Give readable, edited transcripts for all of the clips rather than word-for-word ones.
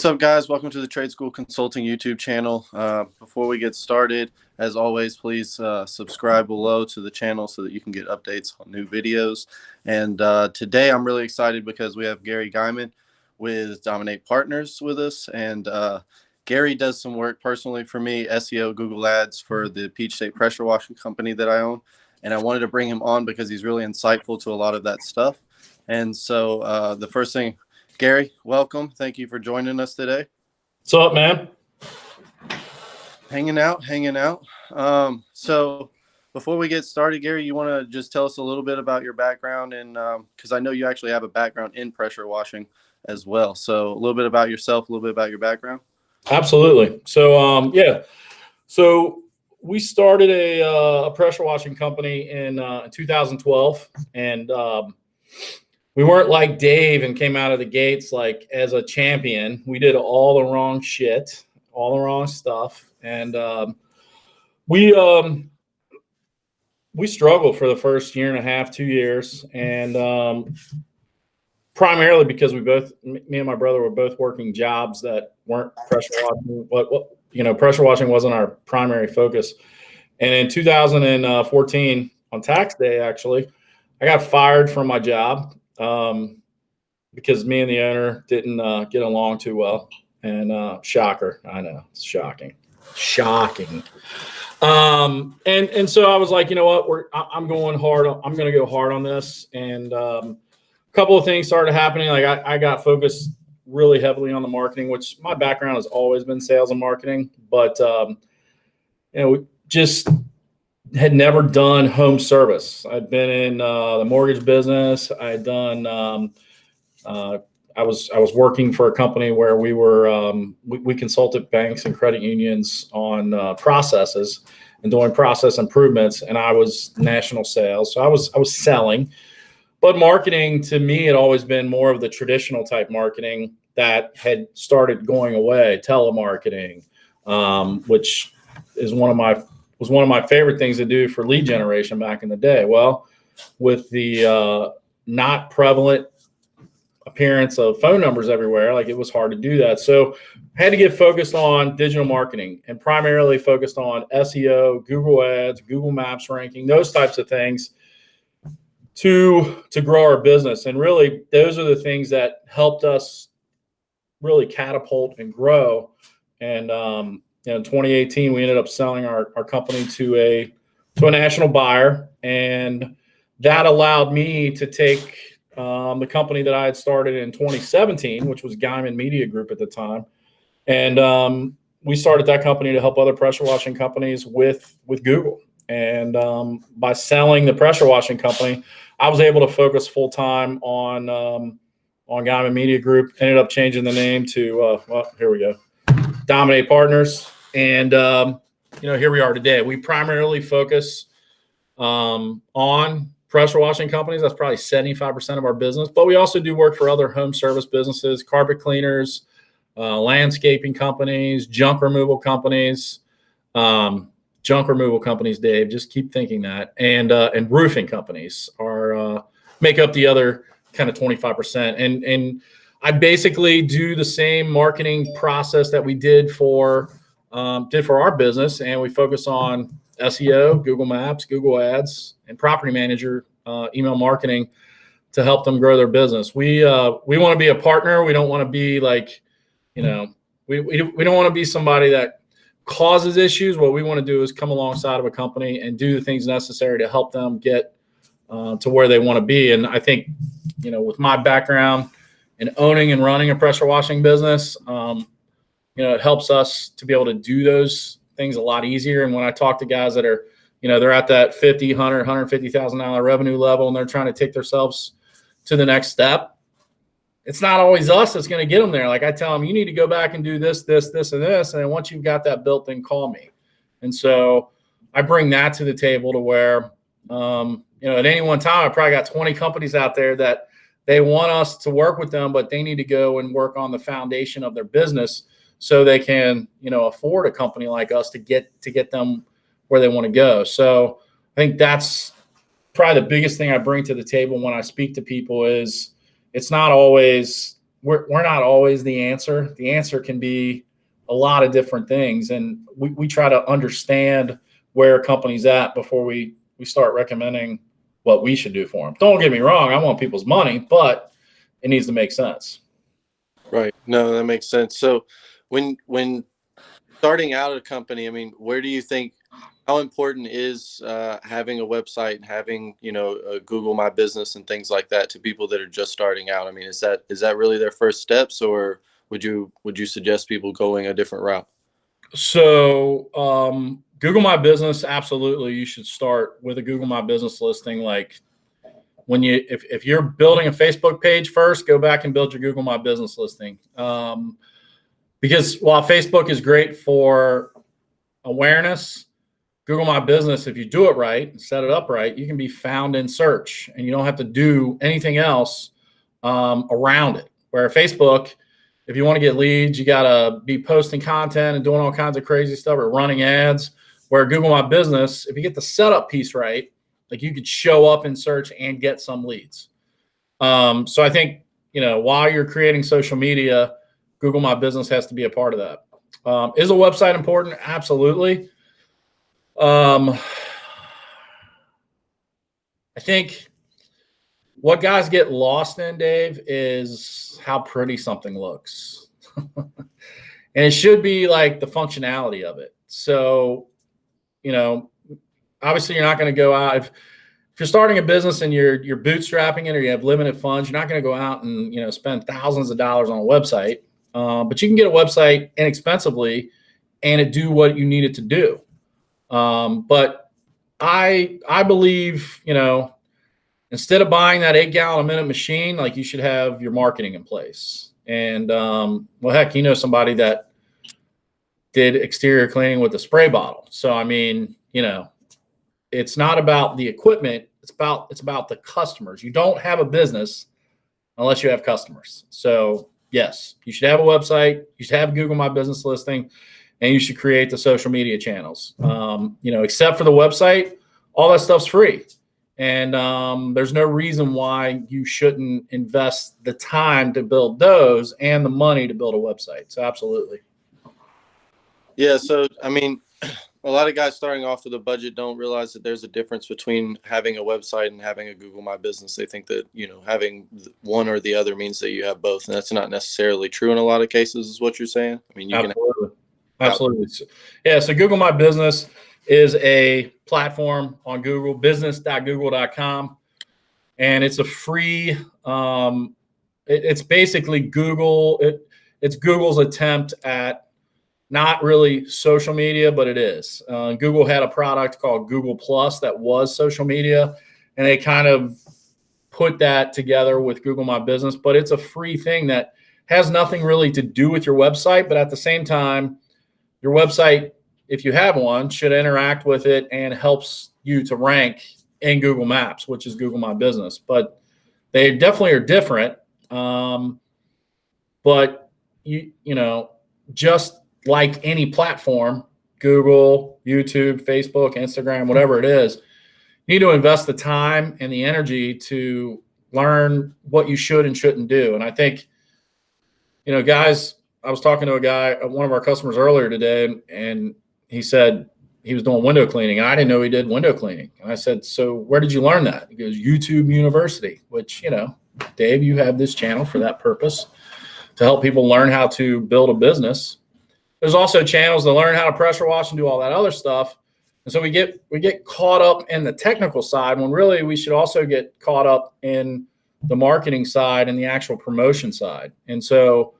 What's up, guys? Welcome to the Trade School Consulting YouTube channel. Before we get started, as always, please subscribe below to the channel so that you can get updates on new videos. And today I'm really excited because we have Gary Geiman with DMN8 Partners with us. And Gary does some work personally for me, SEO, Google Ads for the Peach State pressure washing company that I own. And I wanted to bring him on because he's really insightful to a lot of that stuff. And so the first thing, Gary, welcome. Thank you for joining us today. What's up, man? Hanging out. So before we get started, Gary, you want to just tell us a little bit about your background, and because I know you actually have a background in pressure washing as well. So a little bit about yourself, a little bit about your background. Absolutely. So so we started a pressure washing company in 2012, and we weren't like Dave and came out of the gates like as a champion. We did all the wrong shit, all the wrong stuff. And we struggled for the first year and a half, 2 years. And primarily because me and my brother were both working jobs that weren't pressure washing. Pressure washing wasn't our primary focus. And in 2014, on tax day, actually, I got fired from my job. Because me and the owner didn't get along too well, and shocker, I know, it's shocking. And so I was like, you know what, I'm going hard. I'm going to go hard on this. And a couple of things started happening. Like I got focused really heavily on the marketing, which my background has always been sales and marketing, but we just had never done home service. I'd been in the mortgage business. I'd done. I was working for a company where we were we consulted banks and credit unions on processes and doing process improvements. And I was national sales, so I was selling. But marketing to me had always been more of the traditional type marketing that had started going away. Telemarketing, which is one of my favorite things to do for lead generation back in the day. Well, with the not prevalent appearance of phone numbers everywhere, like it was hard to do that. So I had to get focused on digital marketing and primarily focused on SEO, Google Ads, Google Maps ranking, those types of things to grow our business. And really, those are the things that helped us really catapult and grow. And in 2018, we ended up selling our company to a national buyer, and that allowed me to take the company that I had started in 2017, which was Geiman Media Group at the time, and we started that company to help other pressure washing companies with Google. And by selling the pressure washing company, I was able to focus full time on Geiman Media Group. Ended up changing the name to here we go, DMN8 Partners. And here we are today. We primarily focus on pressure washing companies. That's probably 75% of our business, but we also do work for other home service businesses, carpet cleaners, landscaping companies, junk removal companies, Dave, just keep thinking that. And roofing companies make up the other kind of 25%. And I basically do the same marketing process that we did for our business, and we focus on SEO, Google Maps, Google Ads, and property manager email marketing to help them grow their business. We want to be a partner. We don't want to be like, we don't want to be somebody that causes issues. What we want to do is come alongside of a company and do the things necessary to help them get to where they want to be. And I think, with my background in owning and running a pressure washing business, it helps us to be able to do those things a lot easier. And when I talk to guys that are, they're at that $50,000, $100,000, $150,000 revenue level, and they're trying to take themselves to the next step, it's not always us that's going to get them there. Like I tell them, you need to go back and do this, this, this, and this. And then once you've got that built, then call me. And so I bring that to the table to where, at any one time, I probably got 20 companies out there that they want us to work with them, but they need to go and work on the foundation of their business so they can, afford a company like us to get them where they want to go. So I think that's probably the biggest thing I bring to the table when I speak to people is it's not always we're not always the answer. The answer can be a lot of different things, and we try to understand where a company's at before we start recommending what we should do for them. Don't get me wrong, I want people's money, but it needs to make sense. Right. No, that makes sense. So when starting out a company, I mean, where do you think, how important is having a website and having, a Google My Business and things like that to people that are just starting out? I mean, is that really their first steps, or would you suggest people going a different route? So Google My Business, absolutely, you should start with a Google My Business listing. Like when if you're building a Facebook page first, go back and build your Google My Business listing. Because while Facebook is great for awareness, Google My Business, if you do it right and set it up right, you can be found in search, and you don't have to do anything else around it. Where Facebook, if you want to get leads, you got to be posting content and doing all kinds of crazy stuff or running ads. Where Google My Business, if you get the setup piece right, like you could show up in search and get some leads. So I think, while you're creating social media, Google My Business has to be a part of that. Is a website important? Absolutely. I think what guys get lost in, Dave, is how pretty something looks. And it should be like the functionality of it. So, obviously you're not going to go out if you're starting a business and you're bootstrapping it or you have limited funds, you're not going to go out and, spend thousands of dollars on a website. But you can get a website inexpensively and it do what you need it to do. But I believe, instead of buying that 8-gallon a minute machine, like you should have your marketing in place. And well, heck, somebody that did exterior cleaning with a spray bottle. So I mean, it's not about the equipment. It's about the customers. You don't have a business unless you have customers. So yes, you should have a website. You should have a Google My Business listing, and you should create the social media channels. Except for the website, all that stuff's free. And there's no reason why you shouldn't invest the time to build those and the money to build a website. So absolutely. Yeah. So, I mean, a lot of guys starting off with a budget don't realize that there's a difference between having a website and having a Google My Business. They think that, having one or the other means that you have both. And that's not necessarily true in a lot of cases, is what you're saying. I mean, you Absolutely. can. Absolutely. Yeah. So Google My Business is a platform on Google, business.google.com. And it's a free, it's basically Google. It's Google's attempt at not really social media, but it is. Google had a product called Google Plus that was social media, and they kind of put that together with Google My Business. But it's a free thing that has nothing really to do with your website. But at the same time, your website, if you have one, should interact with it and helps you to rank in Google Maps, which is Google My Business. But they definitely are different. But just like any platform, Google, YouTube, Facebook, Instagram, whatever it is, you need to invest the time and the energy to learn what you should and shouldn't do. And I think, guys, I was talking to a guy, one of our customers earlier today, and he said he was doing window cleaning. And I didn't know he did window cleaning. And I said, so where did you learn that? He goes, YouTube University, which, Dave, you have this channel for that purpose, to help people learn how to build a business. There's also channels that learn how to pressure wash and do all that other stuff. And so we get caught up in the technical side when really we should also get caught up in the marketing side and the actual promotion side. And so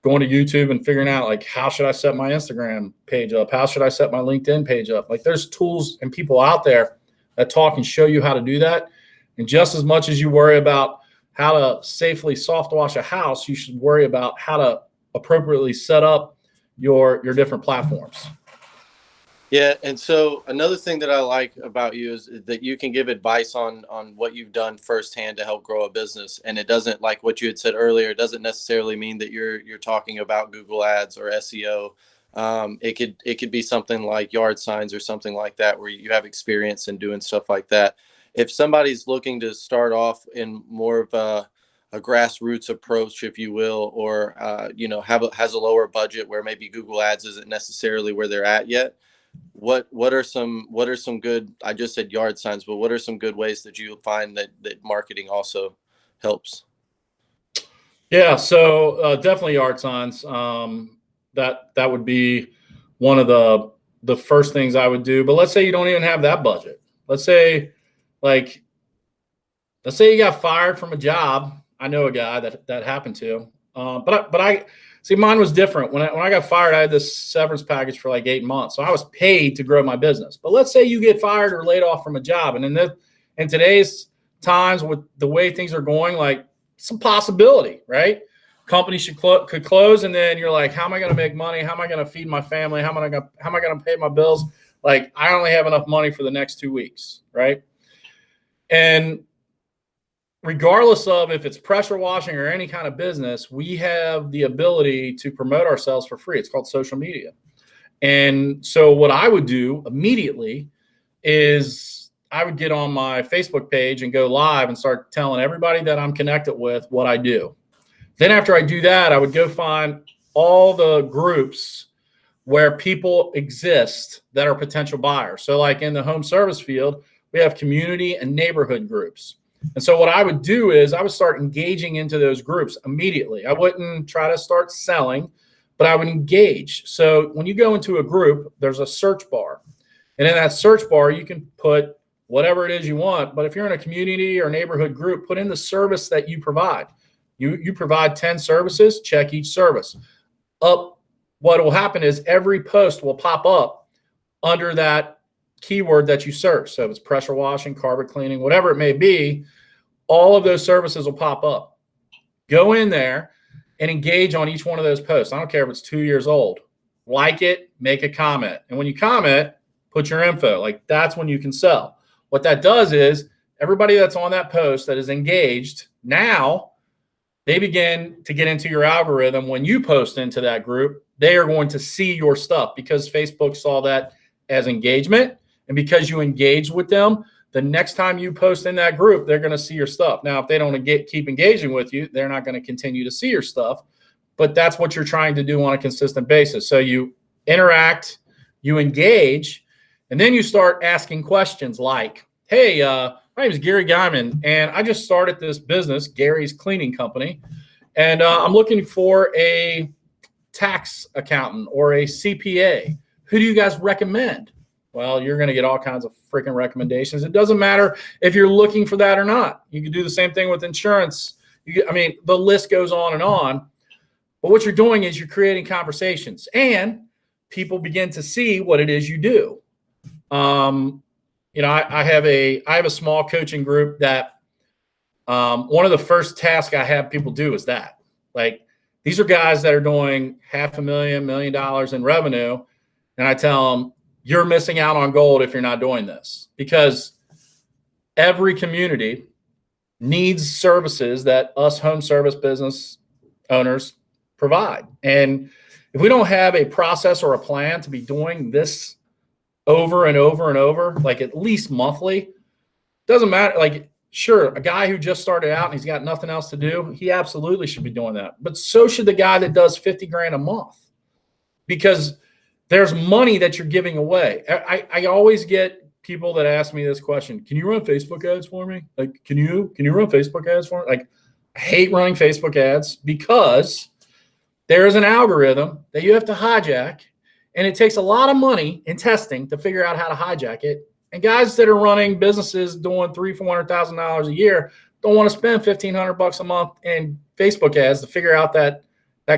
going to YouTube and figuring out, like, how should I set my Instagram page up? How should I set my LinkedIn page up? Like, there's tools and people out there that talk and show you how to do that. And just as much as you worry about how to safely soft wash a house, you should worry about how to appropriately set up your different platforms. Yeah, and so another thing that I like about you is that you can give advice on what you've done firsthand to help grow a business, and it doesn't, like what you had said earlier, it doesn't necessarily mean that you're talking about Google Ads or SEO. It could be something like yard signs or something like that, where you have experience in doing stuff like that. If somebody's looking to start off in more of a grassroots approach, if you will, or has a lower budget where maybe Google Ads isn't necessarily where they're at yet, what are some good, I just said yard signs, but what are some good ways that you find that marketing also helps? Yeah, so definitely yard signs. That would be one of the first things I would do. But let's say you don't even have that budget. Let's say you got fired from a job. I know a guy that happened to. But I see, mine was different. When I got fired, I had this severance package for like 8 months, so I was paid to grow my business. But let's say you get fired or laid off from a job, and in today's times with the way things are going, like, it's a possibility, right? Companies could close, and then you're like, how am I going to make money? How am I going to feed my family? How am I going to pay my bills? Like, I only have enough money for the next 2 weeks, right? And regardless of if it's pressure washing or any kind of business, we have the ability to promote ourselves for free. It's called social media. And so what I would do immediately is I would get on my Facebook page and go live and start telling everybody that I'm connected with what I do. Then after I do that, I would go find all the groups where people exist that are potential buyers. So like in the home service field, we have community and neighborhood groups. And so what I would do is I would start engaging into those groups immediately. I wouldn't try to start selling, but I would engage. So when you go into a group, there's a search bar. And in that search bar, you can put whatever it is you want. But if you're in a community or neighborhood group, put in the service that you provide. You provide 10 services, check each service. What will happen is every post will pop up under that keyword that you search. So if it's pressure washing, carpet cleaning, whatever it may be, all of those services will pop up. Go in there and engage on each one of those posts. I don't care if it's 2 years old. Like it, make a comment. And when you comment, put your info. Like, that's when you can sell. What that does is everybody that's on that post that is engaged, now they begin to get into your algorithm. When you post into that group, they are going to see your stuff because Facebook saw that as engagement. And because you engage with them, the next time you post in that group, they're going to see your stuff. Now, if they don't keep engaging with you, they're not going to continue to see your stuff. But that's what you're trying to do on a consistent basis. So you interact, you engage, and then you start asking questions like, hey, my name is Gary Geiman, and I just started this business, Gary's Cleaning Company, and I'm looking for a tax accountant or a CPA. Who do you guys recommend? Well, you're going to get all kinds of freaking recommendations. It doesn't matter if you're looking for that or not. You can do the same thing with insurance. The list goes on and on. But what you're doing is you're creating conversations, and people begin to see what it is you do. I have a small coaching group that one of the first tasks I have people do is that. Like, these are guys that are doing $500,000, $1 million in revenue, and I tell them, you're missing out on gold if you're not doing this, because every community needs services that us home service business owners provide. And if we don't have a process or a plan to be doing this over and over and over, like at least monthly, doesn't matter. Like, sure, a guy who just started out and he's got nothing else to do, he absolutely should be doing that. But so should the guy that does 50 grand a month, because there's money that you're giving away. I always get people that ask me this question: can you run Facebook ads for me? Like, can you run Facebook ads for me? Like, I hate running Facebook ads because there is an algorithm that you have to hijack, and it takes a lot of money in testing to figure out how to hijack it. And guys that are running businesses doing $300,000-$400,000 a year don't want to spend $1,500 a month in Facebook ads to figure out that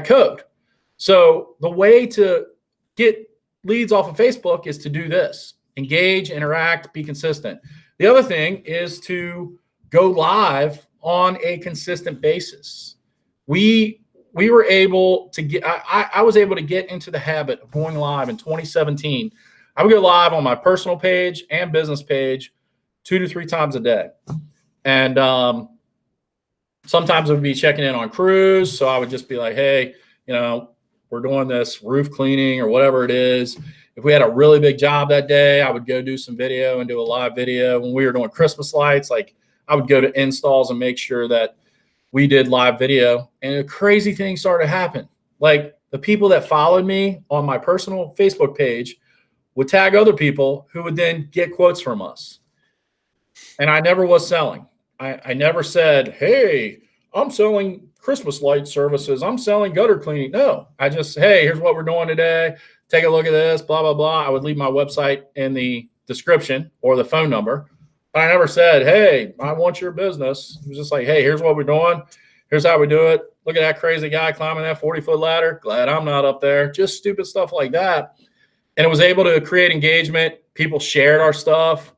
code. So the way to get leads off of Facebook is to do this: engage, interact, be consistent. The other thing is to go live on a consistent basis. We were able to get, I was able to get into the habit of going live in 2017. I would go live on my personal page and business page 2 to 3 times a day. And sometimes I would be checking in on crews. So I would just be like, hey, we're doing this roof cleaning or whatever it is. If we had a really big job that day, I would go do some video and do a live video. When we were doing Christmas lights, like, I would go to installs and make sure that we did live video, and a crazy thing started to happen. Like the people that followed me on my personal Facebook page would tag other people who would then get quotes from us. And I never was selling. I never said, hey, I'm selling Christmas light services. I'm selling gutter cleaning. No, I just, hey, here's what we're doing today. Take a look at this, blah, blah, blah. I would leave my website in the description or the phone number. But I never said, hey, I want your business. It was just like, hey, here's what we're doing. Here's how we do it. Look at that crazy guy climbing that 40-foot ladder. Glad I'm not up there. Just stupid stuff like that. And it was able to create engagement. People shared our stuff.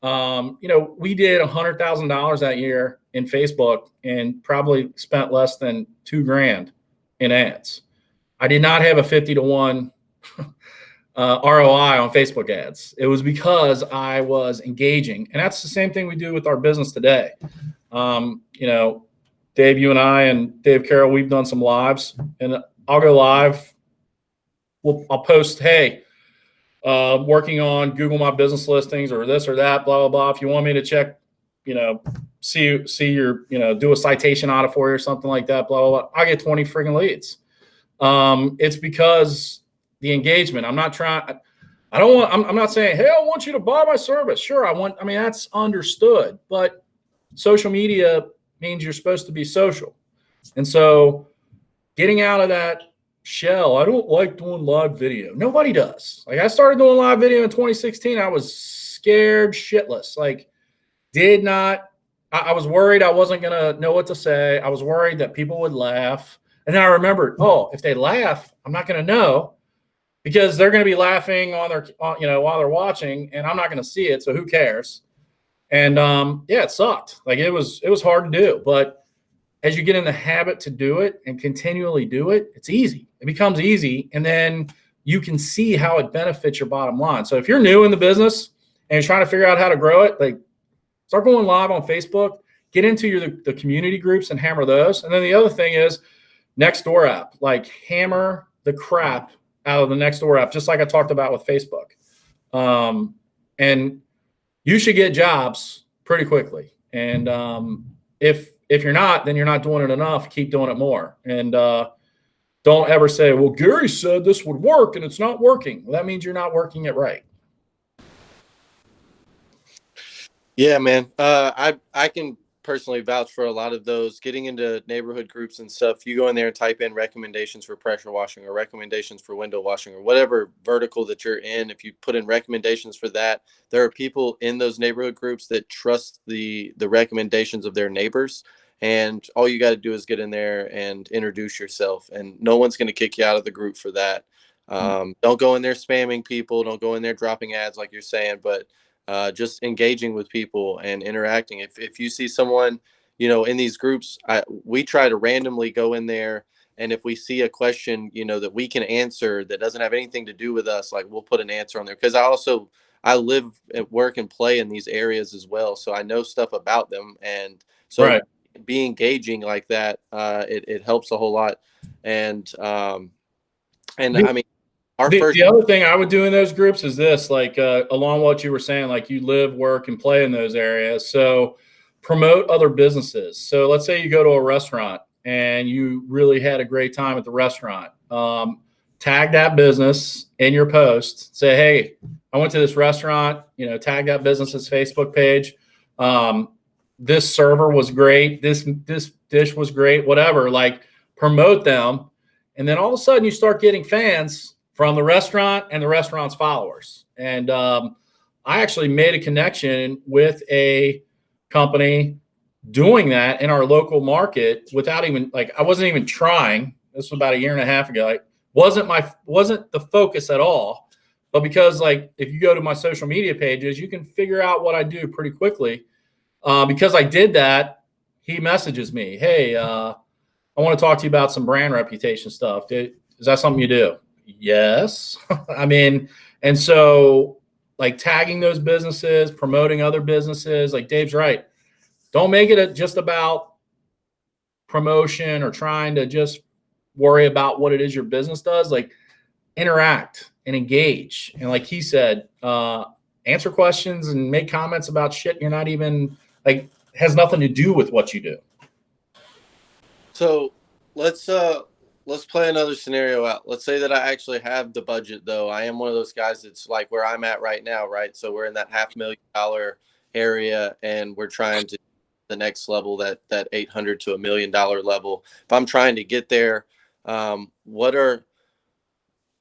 We did $100,000 that year in Facebook and probably spent less than $2,000 in ads. I did not have a 50-to-1 ROI on Facebook ads. It was because I was engaging. And that's the same thing we do with our business today. Dave, you and I and Dave Carroll, we've done some lives, and I'll go live. I'll post, hey, working on Google My Business listings or this or that, blah, blah, blah. If you want me to check, see your, do a citation audit for you or something like that, blah, blah, blah. I get 20 freaking leads. It's because the engagement. I'm not saying, hey, I want you to buy my service. Sure. That's understood, but social media means you're supposed to be social. And so getting out of that shell, I don't like doing live video. Nobody does. Like I started doing live video in 2016. I was scared shitless. Like I was worried I wasn't going to know what to say. I was worried that people would laugh. And then I remembered, if they laugh, I'm not going to know because they're going to be laughing while they're watching and I'm not going to see it. So who cares? And it sucked. Like it was hard to do, but as you get in the habit to do it and continually do it, it's easy. It becomes easy. And then you can see how it benefits your bottom line. So if you're new in the business and you're trying to figure out how to grow it, like start going live on Facebook, get into the community groups and hammer those. And then the other thing is Nextdoor app, like hammer the crap out of the Nextdoor app, just like I talked about with Facebook. And you should get jobs pretty quickly. And if you're not, then you're not doing it enough. Keep doing it more. And don't ever say, well, Gary said this would work and it's not working. Well, that means you're not working it right. Yeah, man. I can personally vouch for a lot of those. Getting into neighborhood groups and stuff, you go in there and type in recommendations for pressure washing or recommendations for window washing or whatever vertical that you're in. If you put in recommendations for that, there are people in those neighborhood groups that trust the recommendations of their neighbors. And all you got to do is get in there and introduce yourself, and no one's going to kick you out of the group for that. Don't go in there spamming people. Don't go in there dropping ads like you're saying, but just engaging with people and interacting. If you see someone, in these groups, we try to randomly go in there. And if we see a question, that we can answer that doesn't have anything to do with us, like we'll put an answer on there. Because I live at work and play in these areas as well. So I know stuff about them. And so Right. be engaging like that. It helps a whole lot. And the other thing I would do in those groups is this, like along what you were saying, like you live, work, and play in those areas. So promote other businesses. So let's say you go to a restaurant and you really had a great time at the restaurant. Tag that business in your post. Say, hey, I went to this restaurant, tag that business's Facebook page. This server was great. This dish was great, whatever, like promote them. And then all of a sudden you start getting fans from the restaurant and the restaurant's followers. And I actually made a connection with a company doing that in our local market without even, I wasn't even trying. This was about a year and a half ago. It wasn't the focus at all. But because if you go to my social media pages, you can figure out what I do pretty quickly. Because I did that, he messages me, hey, I want to talk to you about some brand reputation stuff. Is that something you do? Yes. And so tagging those businesses, promoting other businesses, like Dave's right. Don't make it just about promotion or trying to just worry about what it is your business does. Interact and engage. And like he said, answer questions and make comments about shit you're not even has nothing to do with what you do. So let's play another scenario out. Let's say that I actually have the budget though. I am one of those guys that's like where I'm at right now, right? So we're in that $500,000 area and we're trying to the next level, that 800 to $1 million level. If I'm trying to get there, what are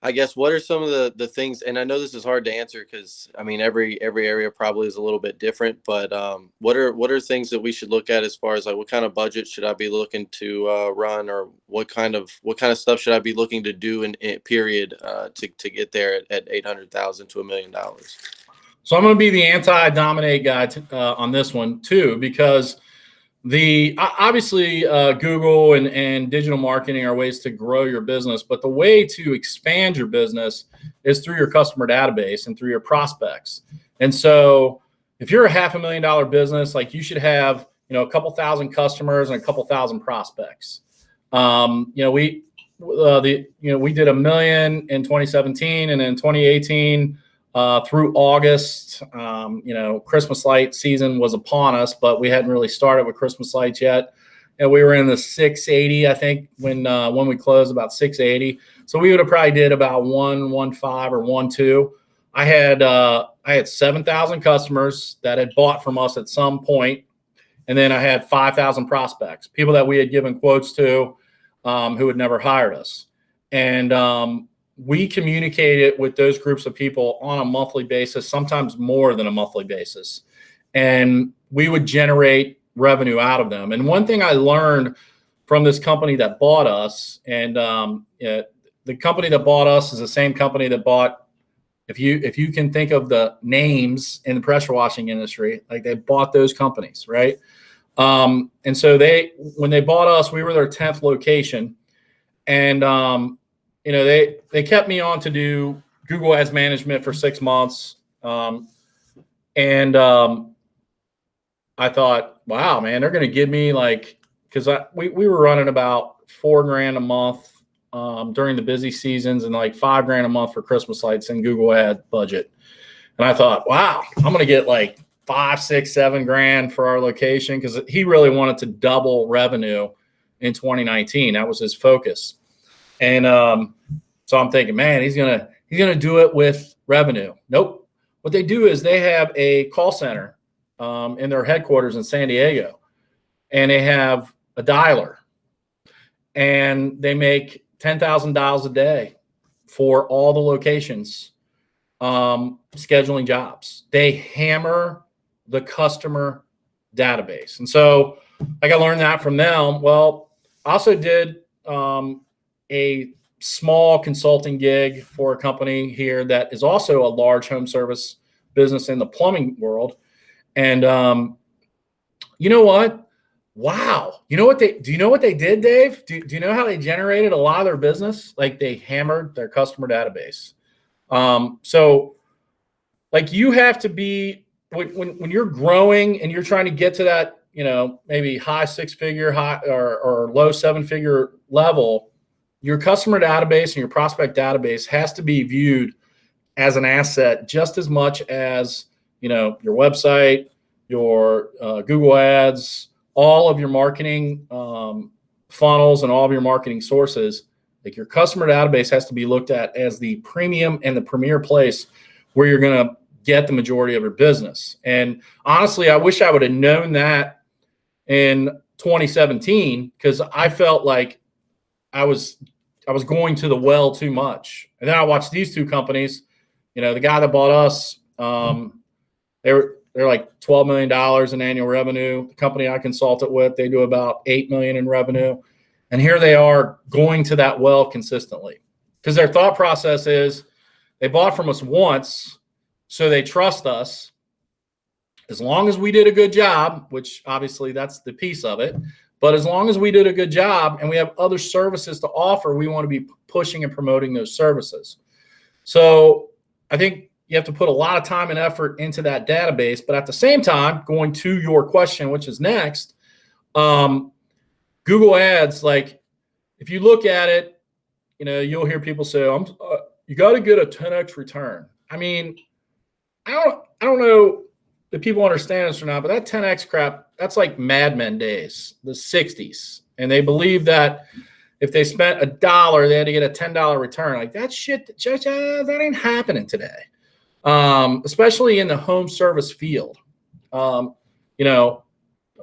I guess what are some of the things, and I know this is hard to answer because I mean every area probably is a little bit different, but what are things that we should look at as far as like what kind of budget should I be looking to run, or what kind of stuff should I be looking to do in period to get there at 800,000 to $1 million? So I'm going to be the anti-dominate guy on this one too, because obviously Google and digital marketing are ways to grow your business, but the way to expand your business is through your customer database and through your prospects. And so if you're a $500,000 business, like you should have, a couple thousand customers and a couple thousand prospects. We did $1 million in 2017, and in 2018 through August, Christmas light season was upon us, but we hadn't really started with Christmas lights yet. And we were in the 680, I think, when we closed, about 680. So we would have probably did about 115 or 12. I had 7,000 customers that had bought from us at some point, and then I had 5,000 prospects, people that we had given quotes to, who had never hired us, and we communicated with those groups of people on a monthly basis, sometimes more than a monthly basis. And we would generate revenue out of them. And one thing I learned from this company that bought us, and the company that bought us is the same company that bought, if you can think of the names in the pressure washing industry, like they bought those companies, right? And so when they bought us, we were their 10th location. And they kept me on to do Google Ads management for 6 months. I thought, wow, man, they're going to give me because we were running about $4,000 a month during the busy seasons, and like $5,000 a month for Christmas lights and Google Ad budget. And I thought, wow, I'm going to get like $5, $6, $7,000 for our location, because he really wanted to double revenue in 2019. That was his focus. And so I'm thinking, man, he's gonna do it with revenue. Nope. What they do is they have a call center in their headquarters in San Diego, and they have a dialer, and they make 10,000 dials a day for all the locations, scheduling jobs. They hammer the customer database, and so I learned that from them. Well, I also did a small consulting gig for a company here that is also a large home service business in the plumbing world. And you know what? Wow. Do you know what they did, Dave? Do you know how they generated a lot of their business? Like, they hammered their customer database. So like, you have to be, when you're growing and you're trying to get to that, maybe high 6-figure, high or low 7-figure level, your customer database and your prospect database has to be viewed as an asset just as much as, your website, your Google Ads, all of your marketing funnels and all of your marketing sources. Like, your customer database has to be looked at as the premium and the premier place where you're going to get the majority of your business. And honestly, I wish I would have known that in 2017, because I felt like I was going to the well too much. And then I watched these two companies. The guy that bought us, they're like $12 million in annual revenue. The company I consulted with, they do about $8 million in revenue. And here they are going to that well consistently, because their thought process is they bought from us once, so they trust us. As long as we did a good job, which obviously that's the piece of it, but as long as we did a good job and we have other services to offer, we want to be pushing and promoting those services. So I think you have to put a lot of time and effort into that database. But at the same time, going to your question, which is next, Google Ads, like, if you look at it, you'll hear people say, you got to get a 10x return. I mean, I don't know if people understand this or not, but that 10X crap, that's like Mad Men days, the 60s. And they believe that if they spent $1, they had to get a $10 return. Like that shit, that ain't happening today. Especially in the home service field. You know,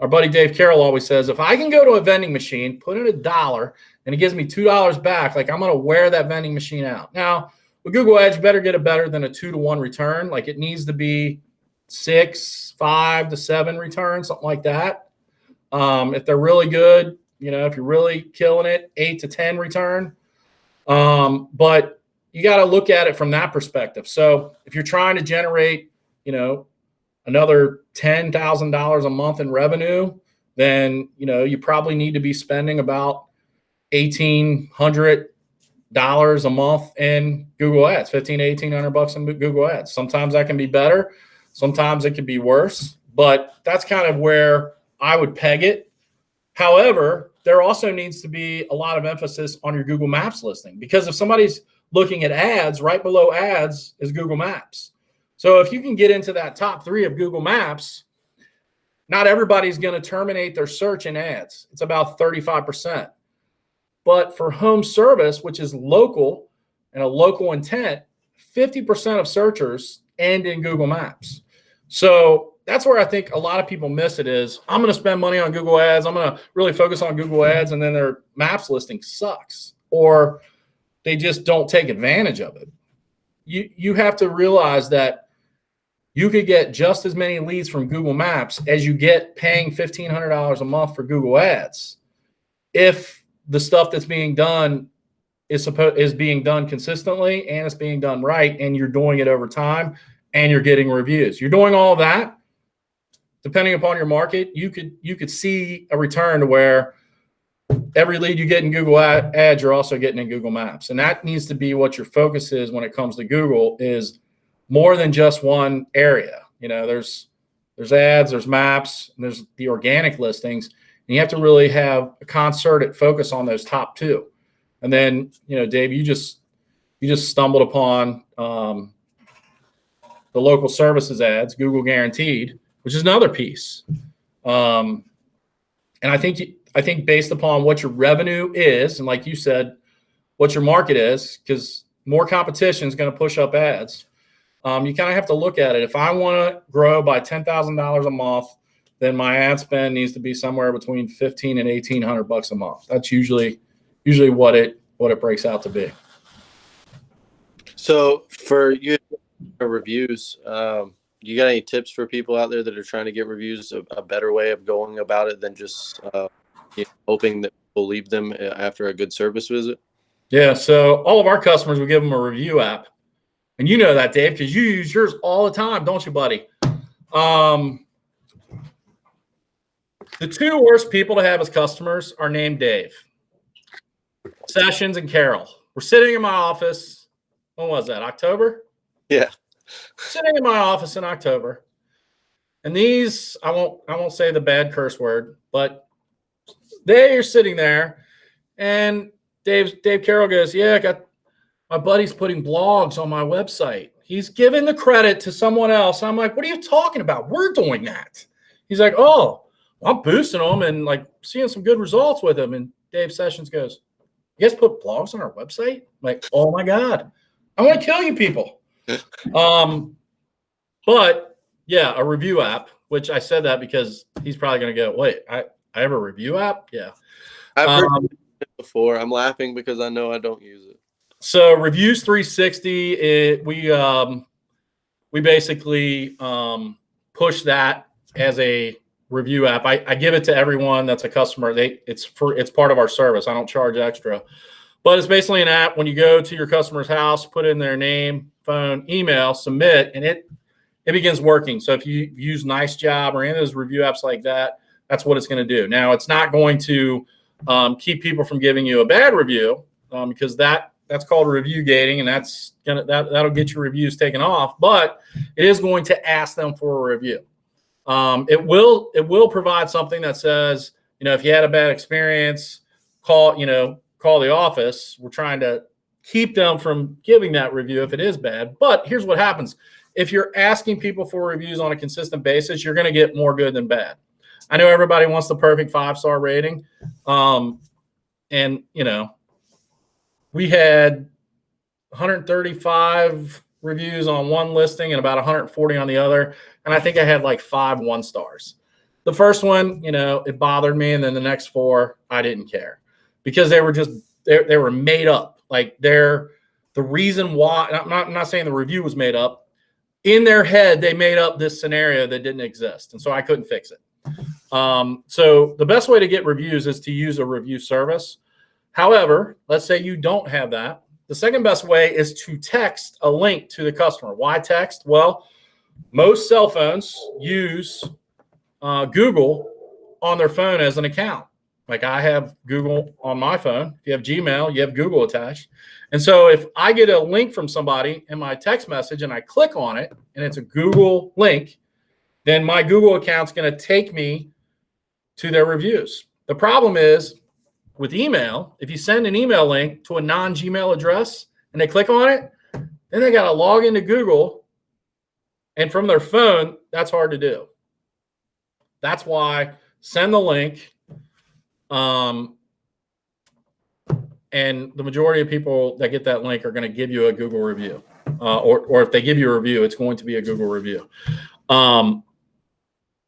our buddy Dave Carroll always says, if I can go to a vending machine, put in $1, and it gives me $2 back, like I'm going to wear that vending machine out. Now, with Google Ads, you better get it better than a 2-to-1 return. Like it needs to be 6, 5 to 7 returns, something like that. If they're really good, you know, if you're really killing it, 8 to 10 return. But you got to look at it from that perspective. So if you're trying to generate, you know, another $10,000 a month in revenue, then, you know, you probably need to be spending about $1,800 a month in Google Ads, $1,500 to $1,800 in Google Ads. Sometimes that can be better. Sometimes it can be worse, but that's kind of where I would peg it. However, there also needs to be a lot of emphasis on your Google Maps listing, because if somebody's looking at ads, right below ads is Google Maps. So if you can get into that top 3 of Google Maps, not everybody's going to terminate their search in ads. It's about 35%. But for home service, which is local and a local intent, 50% of searchers end in Google Maps. So that's where I think a lot of people miss it is, I'm going to spend money on Google Ads. I'm going to really focus on Google Ads, and then their Maps listing sucks, or they just don't take advantage of it. You have to realize that you could get just as many leads from Google Maps as you get paying $1,500 a month for Google Ads, if the stuff that's being done is being done consistently, and it's being done right, and you're doing it over time, and you're getting reviews. You're doing all that. Depending upon your market, you could see a return to where every lead you get in Google Ads, you're also getting in Google Maps. And that needs to be what your focus is when it comes to Google, is more than just one area. You know, there's ads, there's maps, and there's the organic listings. And you have to really have a concerted focus on those top 2. And then, you know, Dave, you just stumbled upon the local services ads, Google Guaranteed, which is another piece. And I think based upon what your revenue is, and like you said, what your market is, because more competition is going to push up ads. You kind of have to look at it. If I want to grow by $10,000 a month, then my ad spend needs to be somewhere between $1,500 and $1,800 a month. That's usually what it breaks out to be. So for you, reviews, you got any tips for people out there that are trying to get reviews, a better way of going about it than just hoping that people leave them after a good service visit? Yeah. So all of our customers, we give them a review app. And you know that, Dave, because you use yours all the time, don't you, buddy? The 2 worst people to have as customers are named Dave. Sessions and Carol. We're sitting in my office. When was that? October? Yeah. Sitting in my office in October. And these, I won't say the bad curse word, but they are sitting there, and Dave Carroll goes, yeah, I got my buddy's putting blogs on my website. He's giving the credit to someone else. I'm like, what are you talking about? We're doing that. He's like, oh, I'm boosting them and like seeing some good results with them. And Dave Sessions goes, you guys put blogs on our website? I'm like, oh my God, I want to kill you people. But yeah, a review app, which I said that because he's probably going to go, wait, I have a review app? Yeah. I've heard it before. I'm laughing because I know I don't use it. So Reviews 360, we basically push that as a review app. I give it to everyone that's a customer. It's part of our service. I don't charge extra, but it's basically an app. When you go to your customer's house, put in their name, phone, email, submit, and it begins working. So if you use Nice Job or any of those review apps like that, that's what it's going to do. Now, it's not going to keep people from giving you a bad review because that's called review gating, and that'll get your reviews taken off. But it is going to ask them for a review. It will provide something that says, you know, if you had a bad experience, call the office. We're trying to keep them from giving that review if it is bad. But here's what happens: if you're asking people for reviews on a consistent basis, you're going to get more good than bad. I know everybody wants the perfect 5-star rating. And, you know, we had 135 reviews on one listing and about 140 on the other. And I think I had like 5 1-stars. The first one, you know, it bothered me. And then the next 4, I didn't care because they were just, they were made up. Like the reason why, I'm not saying the review was made up. In their head, they made up this scenario that didn't exist. And so I couldn't fix it. So the best way to get reviews is to use a review service. However, let's say you don't have that. The second best way is to text a link to the customer. Why text? Well, most cell phones use Google on their phone as an account. Like I have Google on my phone. If you have Gmail, you have Google attached. And so if I get a link from somebody in my text message and I click on it and it's a Google link, then my Google account's going to take me to their reviews. The problem is with email, if you send an email link to a non-Gmail address and they click on it, then they got to log into Google. And from their phone, that's hard to do. That's why send the link. And the majority of people that get that link are going to give you a Google review. Or if they give you a review, it's going to be a Google review.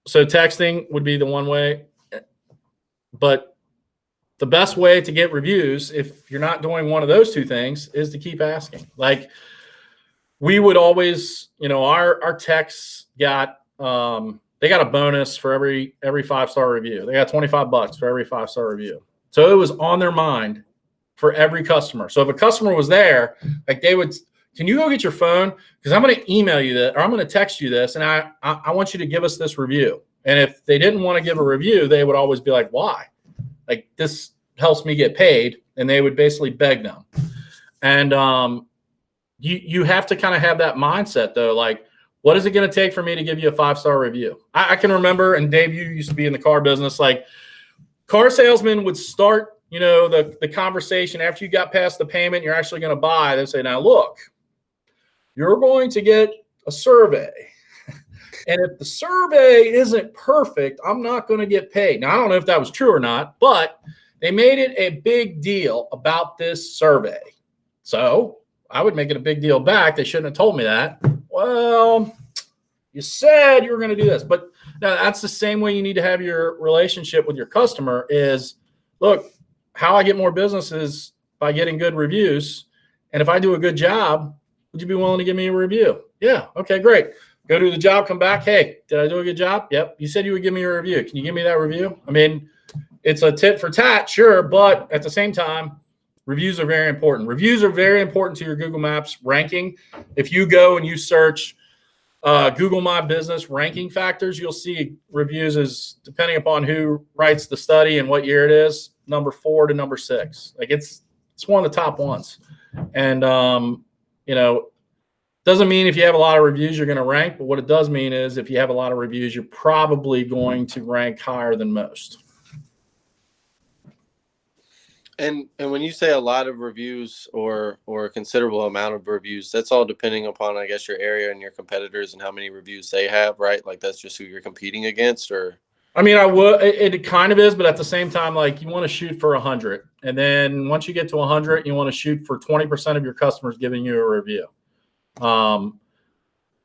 So texting would be the one way. But the best way to get reviews, if you're not doing one of those 2 things, is to keep asking. Like we would always, you know, our techs got, they got a bonus for every 5-star review. They got $25 for every 5-star review. So it was on their mind for every customer. So if a customer was there, like they would, can you go get your phone? Because I'm going to email you that, or I'm going to text you this, and I want you to give us this review. And if they didn't want to give a review, they would always be like, why? Like this helps me get paid. And they would basically beg them. And you have to kind of have that mindset though. Like, what is it going to take for me to give you a 5-star review? I can remember, and Dave, you used to be in the car business, like car salesmen would start, you know, the conversation after you got past the payment, you're actually going to buy. They say, now look, you're going to get a survey. And if the survey isn't perfect, I'm not going to get paid. Now, I don't know if that was true or not, but they made it a big deal about this survey. So I would make it a big deal back. They shouldn't have told me that. Well, you said you were going to do this. But now that's the same way you need to have your relationship with your customer is, look, how I get more business is by getting good reviews. And if I do a good job, would you be willing to give me a review? Yeah. Okay, great. Go do the job, come back. Hey, did I do a good job? Yep. You said you would give me a review. Can you give me that review? I mean, it's a tit for tat, sure. But at the same time, reviews are very important. Reviews are very important to your Google Maps ranking. If you go and you search Google My Business ranking factors, you'll see reviews is, depending upon who writes the study and what year it is, number 4 to number 6. Like it's one of the top ones. And, you know, doesn't mean if you have a lot of reviews, you're going to rank. But what it does mean is if you have a lot of reviews, you're probably going to rank higher than most. And when you say a lot of reviews or a considerable amount of reviews, that's all depending upon, I guess, your area and your competitors and how many reviews they have, right? Like that's just who you're competing against, or? I mean, it kind of is, but at the same time, like you want to shoot for 100. And then once you get to 100, you want to shoot for 20% of your customers giving you a review.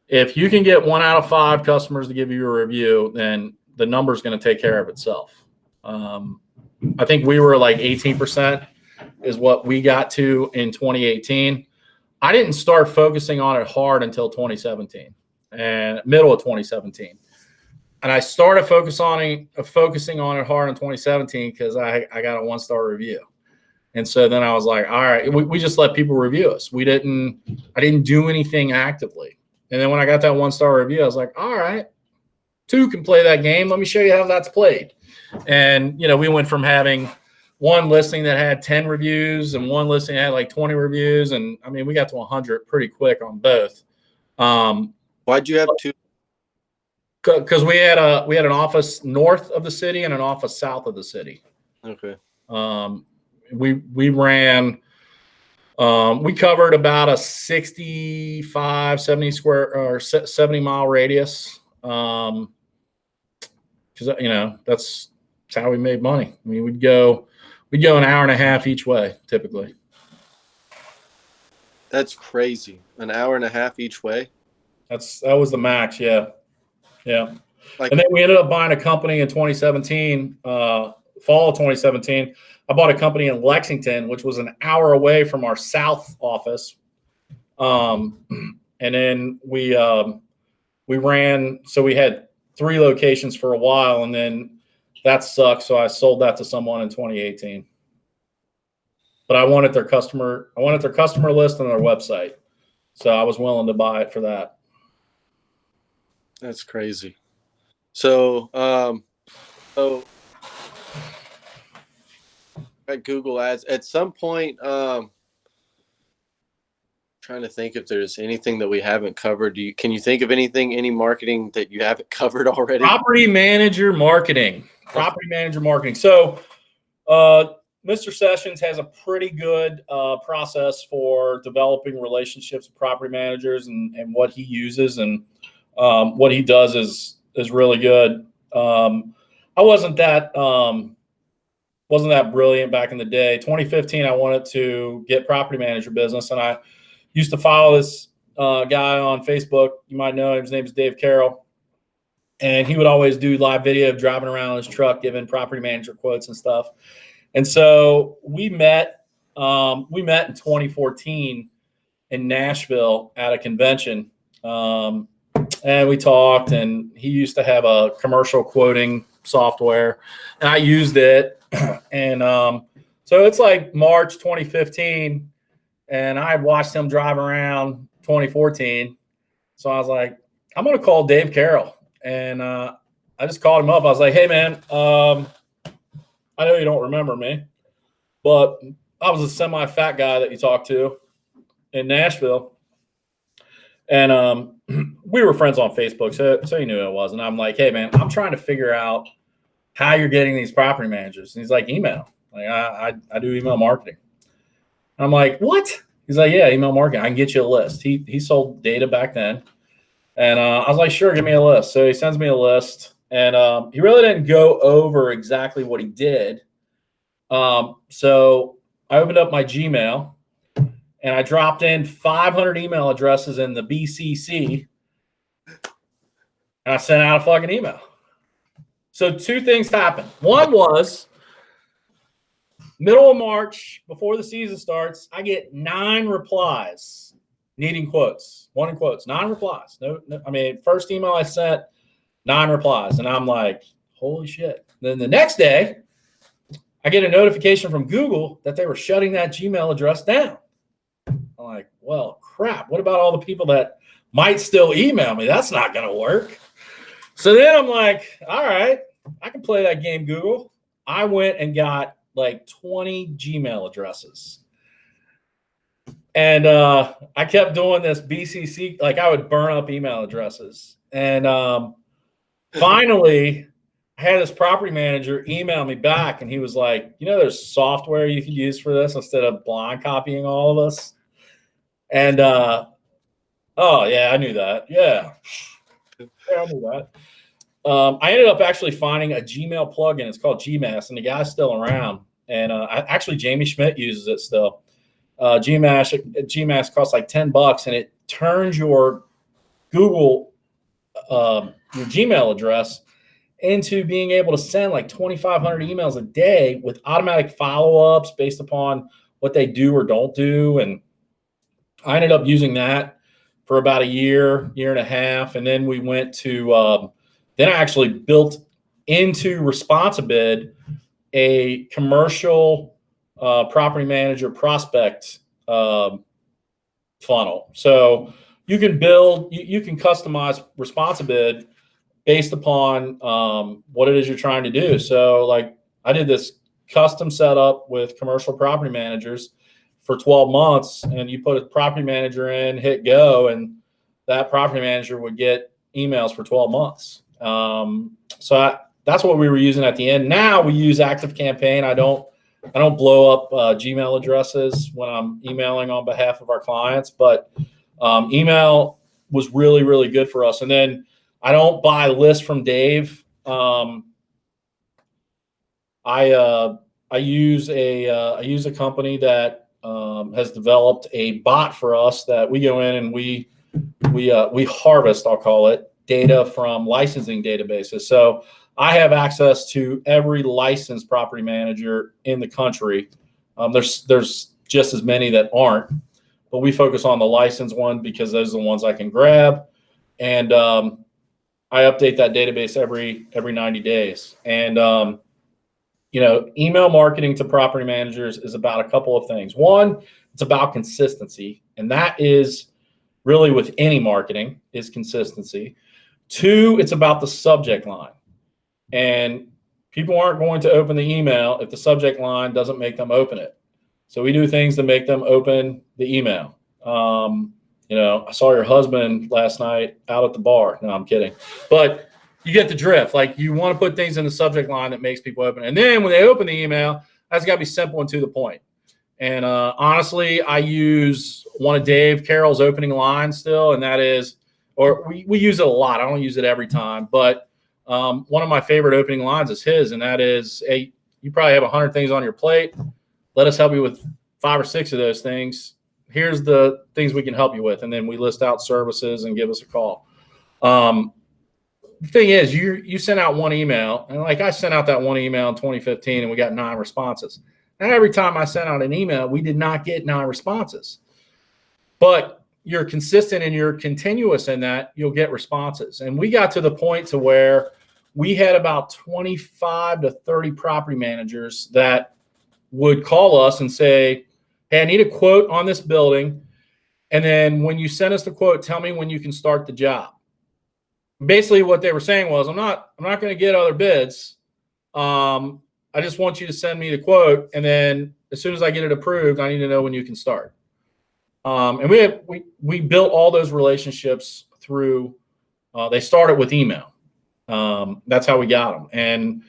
If you can get 1 out of 5 customers to give you a review, then the number is going to take care of itself. I think we were like 18% is what we got to in 2018. I didn't start focusing on it hard until 2017 and middle of 2017. And I started focusing on it hard in 2017 because I got a 1-star review. And so then I was like, all right, we just let people review us. I didn't do anything actively. And then when I got that 1-star review, I was like, all right, 2 can play that game. Let me show you how that's played. And, you know, we went from having one listing that had 10 reviews and one listing that had like 20 reviews. And I mean, we got to 100 pretty quick on both. Why'd you have 2? Because we had an office north of the city and an office south of the city. Okay. We ran We covered about a 65, 70 square or 70 mile radius. Because, that's how we made money. I mean, we'd go an hour and a half each way, typically. That's crazy. An hour and a half each way. That was the max. Yeah. And then we ended up buying a company in 2017, fall of 2017. I bought a company in Lexington, which was an hour away from our South office. And then we ran, so we had 3 locations for a while, and then that sucked. So I sold that to someone in 2018. But I wanted their customer list on their website. So I was willing to buy it for that. That's crazy. So at Google Ads, at some point, trying to think if there's anything that we haven't covered. Can you think of any marketing that you haven't covered already? Property manager marketing. So, Mr. Sessions has a pretty good process for developing relationships with property managers, and what he uses, and what he does is really good. I wasn't that brilliant back in the day. 2015, I wanted to get property manager business, and I used to follow this guy on Facebook. You might know him. His name is Dave Carroll. And he would always do live video of driving around in his truck, giving property manager quotes and stuff. And so we met in 2014 in Nashville at a convention. And we talked, and he used to have a commercial quoting software, and I used it. And so it's like March 2015, and I had watched him drive around 2014. So I was like, I'm going to call Dave Carroll. And I just called him up. I was like, hey, man, I know you don't remember me, but I was a semi-fat guy that you talked to in Nashville. And we were friends on Facebook, so he knew who I was. And I'm like, hey, man, I'm trying to figure out how you're getting these property managers. And he's like, email. Like, I do email marketing. I'm like, what? He's like, yeah, email marketing. I can get you a list. He sold data back then. And I was like, sure, give me a list. So he sends me a list. And he really didn't go over exactly what he did. So I opened up my Gmail, and I dropped in 500 email addresses in the BCC, and I sent out a fucking email. So 2 things happened. One was middle of March, before the season starts, I get 9 replies needing quotes, wanting quotes, 9 replies. No, I mean, first email I sent, 9 replies. And I'm like, holy shit. Then the next day, I get a notification from Google that they were shutting that Gmail address down. I'm like, well, crap. What about all the people that might still email me? That's not going to work. So then I'm like, all right, I can play that game, Google. I went and got like 20 Gmail addresses. And I kept doing this BCC. Like, I would burn up email addresses. And finally, I had this property manager email me back, and he was like, there's software you can use for this instead of blind copying all of us. And, oh, yeah, I knew that. Yeah, I knew that. I ended up actually finding a Gmail plugin. It's called Gmass, and the guy's still around. And actually, Jamie Schmidt uses it still. Gmass costs like $10, and it turns your Google, your Gmail address into being able to send like 2,500 emails a day with automatic follow-ups based upon what they do or don't do. And I ended up using that for about a year and a half. And then we went to, then I actually built into Responsibid a commercial property manager prospect funnel. So you can you can customize Responsibid based upon what it is you're trying to do. So like, I did this custom setup with commercial property managers for 12 months, and you put a property manager in, hit go, and that property manager would get emails for 12 months. So that's what we were using at the end. Now we use Active Campaign. I don't blow up Gmail addresses when I'm emailing on behalf of our clients, but email was really, really good for us. And then I don't buy lists from Dave. I use a company that has developed a bot for us that we go in and we harvest, I'll call it, data from licensing databases. So I have access to every licensed property manager in the country. There's just as many that aren't, but we focus on the licensed one because those are the ones I can grab. And I update that database every 90 days. And email marketing to property managers is about a couple of things. One, it's about consistency, and that is really with any marketing is consistency. Two, it's about the subject line. And people aren't going to open the email if the subject line doesn't make them open it. So we do things to make them open the email. I saw your husband last night out at the bar. No, I'm kidding. But you get the drift. Like, you want to put things in the subject line that makes people open it. And then when they open the email, that's got to be simple and to the point. And honestly, I use one of Dave Carroll's opening lines still, and that is, or we use it a lot. I don't use it every time, but one of my favorite opening lines is his, and that is, hey, you probably have 100 things on your plate. Let us help you with 5 or 6 of those things. Here's the things we can help you with. And then we list out services and give us a call. The thing is, you sent out one email, and like I sent out that one email in 2015 and we got 9 responses. Now, every time I sent out an email, we did not get 9 responses. But you're consistent and you're continuous in that, you'll get responses. And we got to the point to where we had about 25 to 30 property managers that would call us and say, hey, I need a quote on this building. And then when you send us the quote, tell me when you can start the job. Basically what they were saying was, I'm not going to get other bids. I just want you to send me the quote. And then as soon as I get it approved, I need to know when you can start. And we built all those relationships through, they started with email. That's how we got them. And,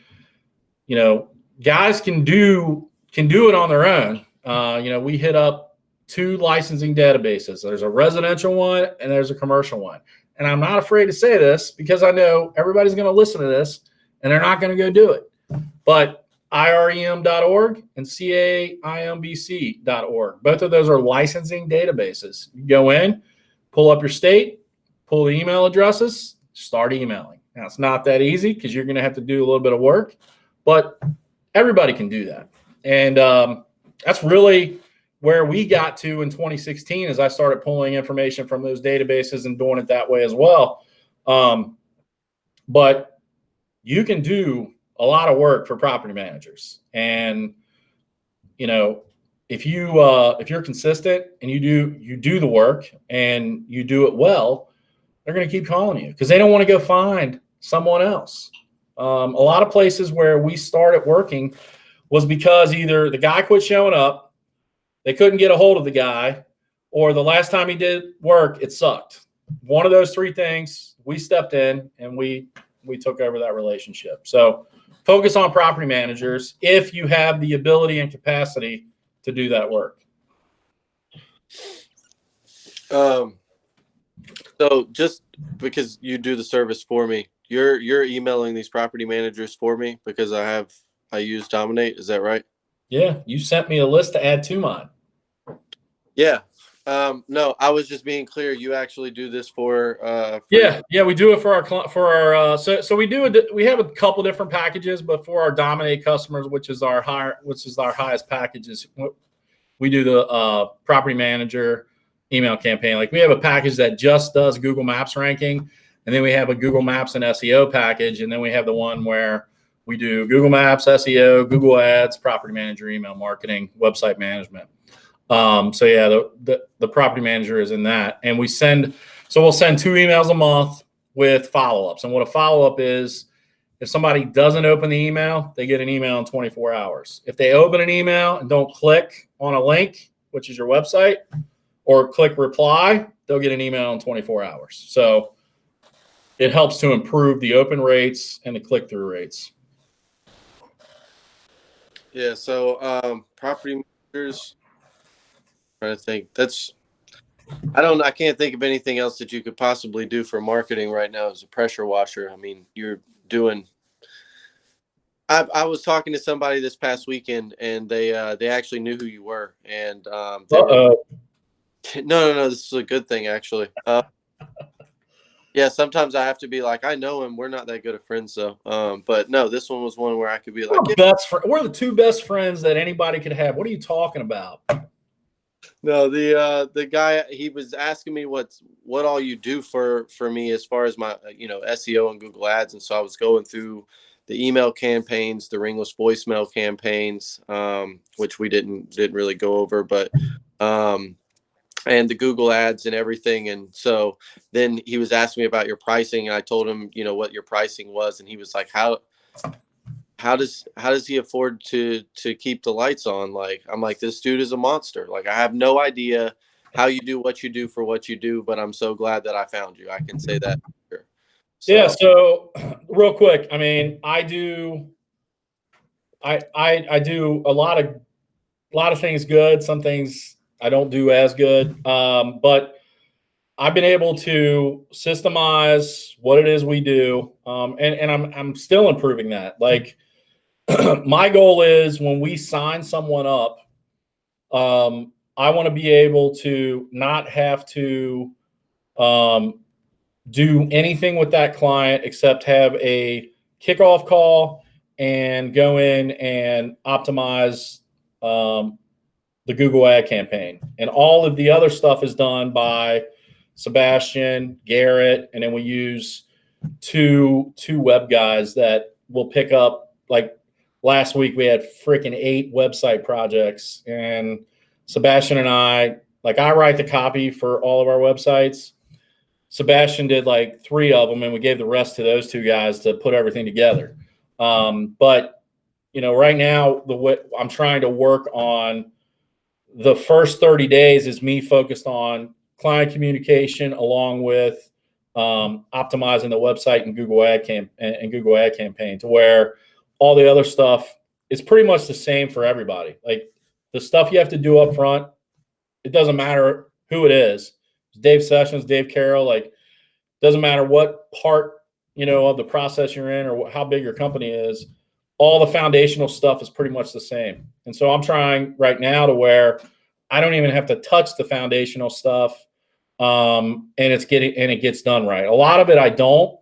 guys can do it on their own. We hit up 2 licensing databases. There's a residential one and there's a commercial one. And I'm not afraid to say this because I know everybody's going to listen to this and they're not going to go do it. But IREM.org and CAIMBC.org, both of those are licensing databases. You go in, pull up your state, pull the email addresses, start emailing. Now, it's not that easy because you're going to have to do a little bit of work, but everybody can do that. And that's really where we got to in 2016 as I started pulling information from those databases and doing it that way as well. But you can do a lot of work for property managers. And, if you're consistent and you do the work and you do it well, they're going to keep calling you because they don't want to go find someone else. A lot of places where we started working was because either the guy quit showing up, they couldn't get a hold of the guy, or the last time he did work, it sucked. One of those 3 things, we stepped in and we took over that relationship. So focus on property managers if you have the ability and capacity to do that work. So just because you do the service for me, you're emailing these property managers for me because I use Dominate. Is that right? Yeah. You sent me a list to add to mine. Yeah. No, I was just being clear. You actually do this for yeah, we do it for our so we have a couple different packages, but for our Dominate customers, which is our highest packages, we do the property manager email campaign. Like, we have a package that just does Google Maps ranking, and then we have a Google Maps and SEO package, and then we have the one where we do Google Maps, SEO, Google Ads, property manager email marketing, website management. So yeah, the property manager is in that, and we'll send 2 emails a month with follow-ups. And what a follow-up is, if somebody doesn't open the email, they get an email in 24 hours. If they open an email and don't click on a link, which is your website, or click reply, they'll get an email in 24 hours. So it helps to improve the open rates and the click-through rates. Yeah. So property managers. Trying to think. I can't think of anything else that you could possibly do for marketing right now as a pressure washer. I mean, you're doing. I was talking to somebody this past weekend, and they actually knew who you were, and they were. Uh-oh. No. This is a good thing, actually. Yeah, sometimes I have to be like, I know him. We're not that good of friends, though. But no, this one was one where I could be like, yeah. We're the two best friends that anybody could have. What are you talking about? No, the guy, he was asking me what all you do for me as far as my SEO and Google Ads, and so I was going through the email campaigns, the ringless voicemail campaigns, which we didn't really go over, but and the Google Ads and everything. And so then he was asking me about your pricing, and I told him what your pricing was, and he was like, how does he afford to keep the lights on? Like, I'm like, this dude is a monster. Like, I have no idea how you do what you do for what you do, but I'm so glad that I found you. I can say that. So. Yeah. So real quick, I mean, I do a lot of things good. Some things I don't do as good. But I've been able to systemize what it is we do. And I'm still improving that. Like, my goal is when we sign someone up, I want to be able to not have to do anything with that client except have a kickoff call and go in and optimize the Google ad campaign. And all of the other stuff is done by Sebastian, Garrett, and then we use two web guys that will pick up. Like last week, we had freaking 8 website projects, and Sebastian and I write the copy for all of our websites. Sebastian did like 3 of them, and we gave the rest to those 2 guys to put everything together. But right now, the way I'm trying to work on the first 30 days is me focused on client communication along with optimizing the website and Google ad campaign to where all the other stuff is pretty much the same for everybody. Like the stuff you have to do up front, it doesn't matter who it is. Dave Sessions, Dave Carroll, like doesn't matter what part, of the process you're in or how big your company is, all the foundational stuff is pretty much the same. And so I'm trying right now to where I don't even have to touch the foundational stuff. And it gets done right. A lot of it I don't,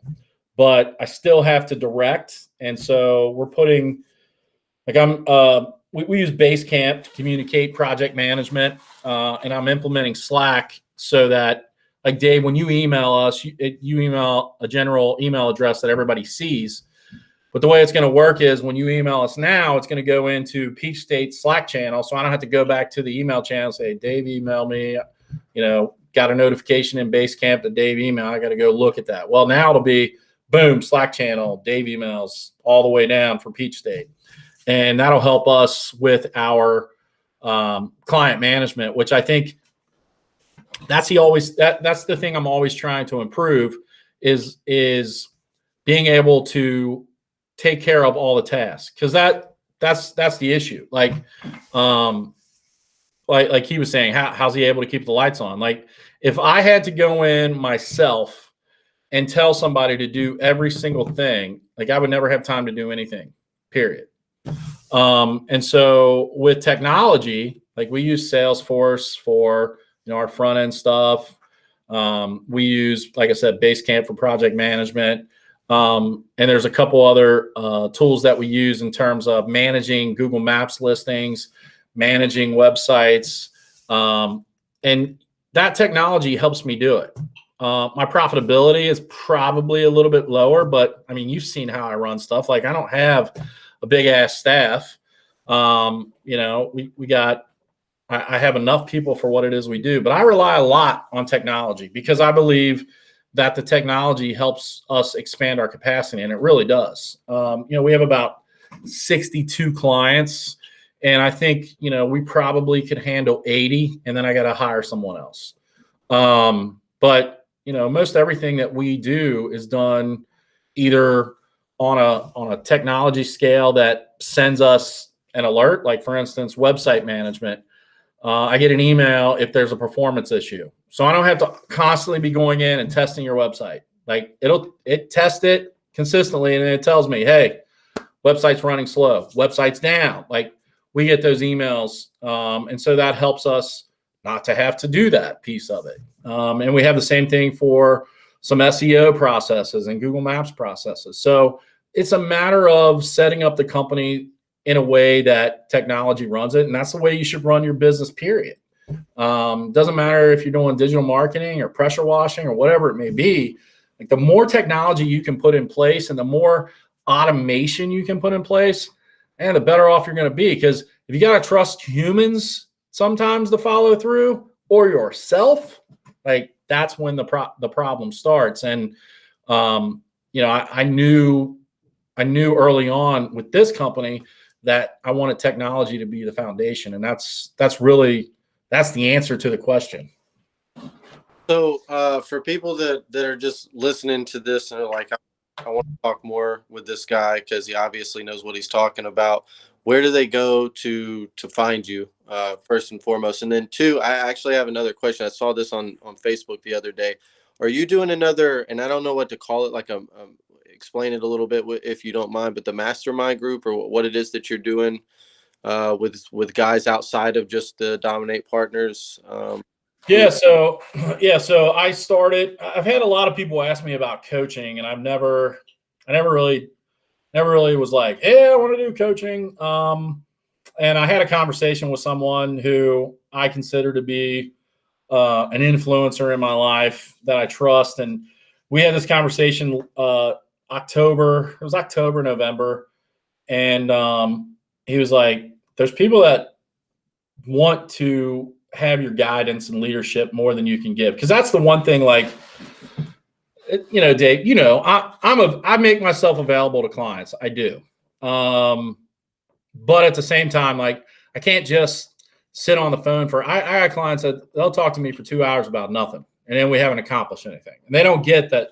but I still have to direct. And so we're putting we use Basecamp to communicate project management, and I'm implementing Slack so that, like Dave, when you email us, you email a general email address that everybody sees. But the way it's going to work is when you email us now, it's going to go into Peach State's Slack channel. So I don't have to go back to the email channel and say, Dave emailed me, got a notification in Basecamp that Dave emailed. I got to go look at that. Well, now it'll be boom, Slack channel, Dave emails all the way down for Peach State. And that'll help us with our client management, which I think that's the thing I'm always trying to improve is being able to take care of all the tasks. Cause that's the issue. Like he was saying, how's he able to keep the lights on? Like if I had to go in myself and tell somebody to do every single thing, like I would never have time to do anything, period. And so with technology, like we use Salesforce for, our front end stuff. We use, like I said, Basecamp for project management. And there's a couple other tools that we use in terms of managing Google Maps listings, managing websites. And that technology helps me do it. My profitability is probably a little bit lower, but I mean, you've seen how I run stuff. Like I don't have a big ass staff. I have enough people for what it is we do, but I rely a lot on technology because I believe that the technology helps us expand our capacity, and it really does. We have about 62 clients, and I think, we probably could handle 80, and then I got to hire someone else. But, most everything that we do is done either on a technology scale that sends us an alert, like for instance, website management. I get an email if there's a performance issue. So I don't have to constantly be going in and testing your website. Like it tests it consistently, and then it tells me, hey, website's running slow, website's down. Like we get those emails. And so that helps us not to have to do that piece of it. And we have the same thing for some SEO processes and Google Maps processes. So it's a matter of setting up the company in a way that technology runs it. And that's the way you should run your business, period. Doesn't matter if you're doing digital marketing or pressure washing or whatever it may be. Like the more technology you can put in place and the more automation you can put in place, and the better off you're going to be. Because if you got to trust humans sometimes to follow through, or yourself, like that's when the problem starts. And I knew early on with this company that I wanted technology to be the foundation, and that's the answer to the question. So for people that are just listening to this and are like, I want to talk more with this guy because he obviously knows what he's talking about, where do they go to find you, first and foremost? And then two, I actually have another question. I saw this on Facebook the other day. Are you doing another, and I don't know what to call it, like explain it a little bit if you don't mind, but the mastermind group, or what it is that you're doing with guys outside of just the Dominate partners? So I started. I've had a lot of people ask me about coaching, and I never really was like, hey, I want to do coaching. And I had a conversation with someone who I consider to be an influencer in my life that I trust, and we had this conversation October, November, and he was like, there's people that want to have your guidance and leadership more than you can give. Because that's the one thing, like, Dave, I make myself available to clients. I do. But at the same time, like, I can't just sit on the phone I got clients that they'll talk to me for 2 hours about nothing, and then we haven't accomplished anything. And they don't get that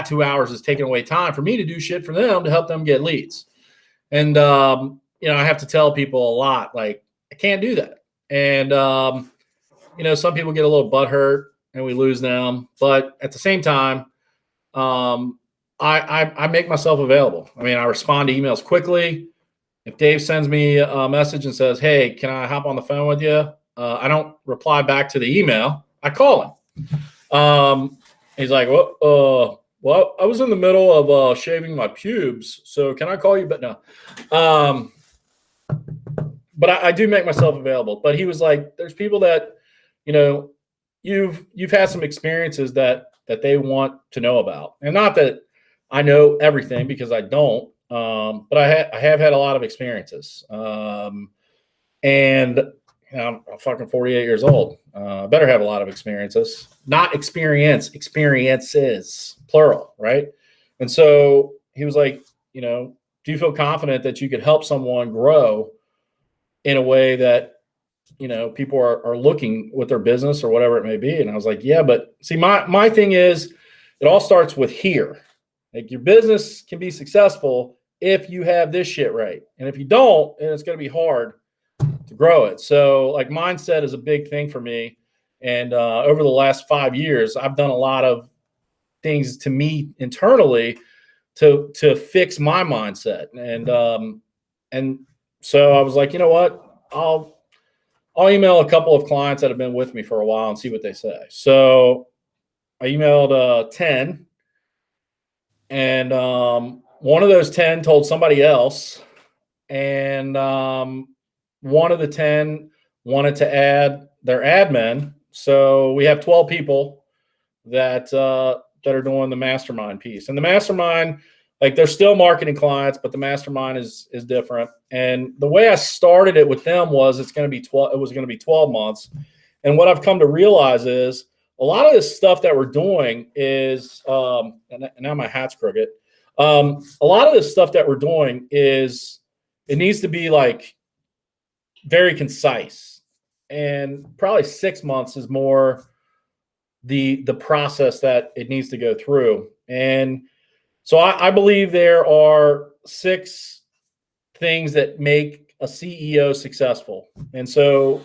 2 hours is taking away time for me to do shit for them to help them get leads. And, I have to tell people a lot, like, I can't do that. And, some people get a little butthurt and we lose them. But at the same time, I make myself available. I mean, I respond to emails quickly. If Dave sends me a message and says, hey, can I hop on the phone with you? I don't reply back to the email. I call him. He's like, well, I was in the middle of shaving my pubes, so can I call you? But no. But I do make myself available. But he was like, there's people that, you've had some experiences that they want to know about. And not that I know everything, because I don't, but I have had a lot of experiences. And I'm fucking 48 years old. Better have a lot of experiences. Not experiences, plural, right? And so he was like, do you feel confident that you could help someone grow in a way that, people are looking with their business or whatever it may be? And I was like, yeah, but see, my thing is, it all starts with here. Like, your business can be successful if you have this shit right. And if you don't, then it's going to be hard to grow it. So, like, mindset is a big thing for me. And over the last 5 years, I've done a lot of things to me internally to fix my mindset. And so I was like, you know what? I'll email a couple of clients that have been with me for a while and see what they say. So I emailed 10, and one of those 10 told somebody else, and one of the 10 wanted to add their admin. So we have 12 people that are doing the mastermind piece. And the mastermind, like, they're still marketing clients, but the mastermind is different. And the way I started it with them was it was going to be 12 months. And what I've come to realize is a lot of this stuff that we're doing is, and now my hat's crooked. A lot of this stuff that we're doing is, it needs to be like very concise, and probably 6 months is more the process that it needs to go through. And so I believe there are 6 things that make a CEO successful? And so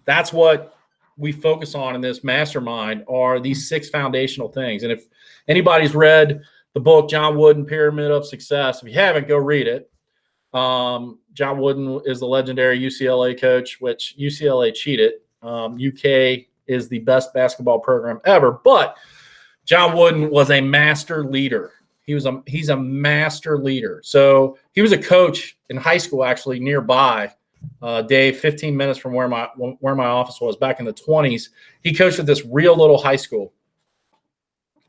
that's what we focus on in this mastermind, are these 6 foundational things. And if anybody's read the book, John Wooden, Pyramid of Success, if you haven't, go read it. John Wooden is the legendary UCLA coach, which UCLA cheated. UK is the best basketball program ever, but John Wooden was a master leader. He's a master leader. So he was a coach in high school, actually nearby. Dave, 15 minutes from where my office was back in the 20s. He coached at this real little high school,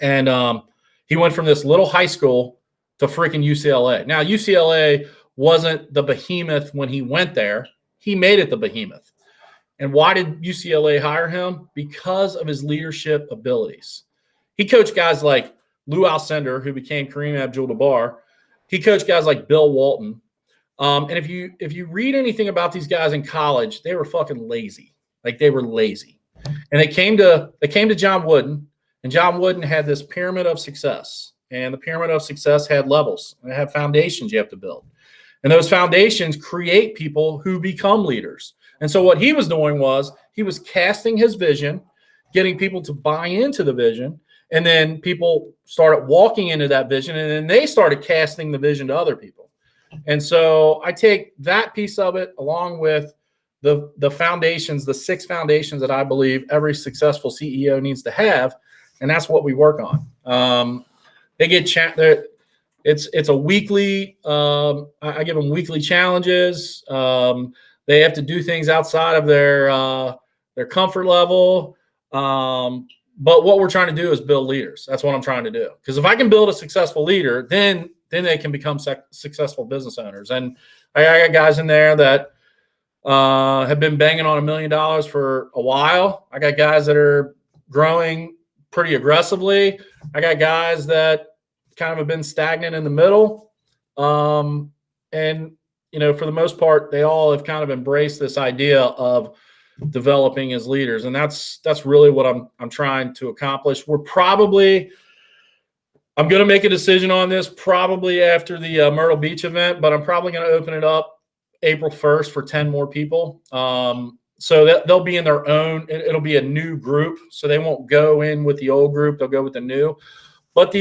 and he went from this little high school to freaking UCLA. Now, UCLA wasn't the behemoth when he went there. He made it the behemoth. And why did UCLA hire him? Because of his leadership abilities. He coached guys like Lou Alcindor, who became Kareem Abdul-Jabbar. He coached guys like Bill Walton. And if you read anything about these guys in college, they were fucking lazy. Like, they were lazy. And they came to John Wooden, and John Wooden had this pyramid of success. And the pyramid of success had levels. It had foundations you have to build. And those foundations create people who become leaders. And so what he was doing was he was casting his vision, getting people to buy into the vision, and then people started walking into that vision, and then they started casting the vision to other people. And so I take that piece of it along with the foundations, the 6 foundations that I believe every successful CEO needs to have, and that's what we work on. They get it's a weekly. I give them weekly challenges. They have to do things outside of their comfort level. But what we're trying to do is build leaders. That's what I'm trying to do. Because if I can build a successful leader, then they can become successful business owners. And I got guys in there that have been banging on $1 million for a while. I got guys that are growing pretty aggressively. I got guys that kind of have been stagnant in the middle. And, for the most part, they all have kind of embraced this idea of developing as leaders. And that's really what I'm trying to accomplish. I'm going to make a decision on this probably after the Myrtle Beach event, but I'm probably going to open it up April 1st for 10 more people. So that they'll be in their own, it'll be a new group. So they won't go in with the old group. They'll go with the new, but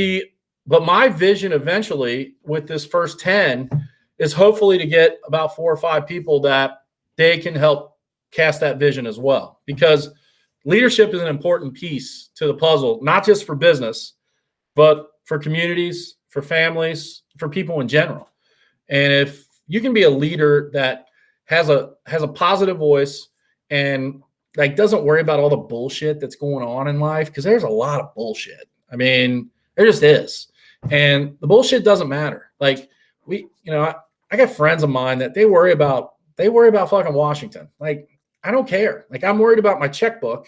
my vision eventually with this first 10 is hopefully to get about 4 or 5 people that they can help cast that vision as well, because leadership is an important piece to the puzzle, not just for business, but for communities, for families, for people in general. And if you can be a leader that has a positive voice and like doesn't worry about all the bullshit that's going on in life, because there's a lot of bullshit. I mean, there just is. And the bullshit doesn't matter. Like I got friends of mine that they worry about fucking Washington. Like, I don't care. Like, I'm worried about my checkbook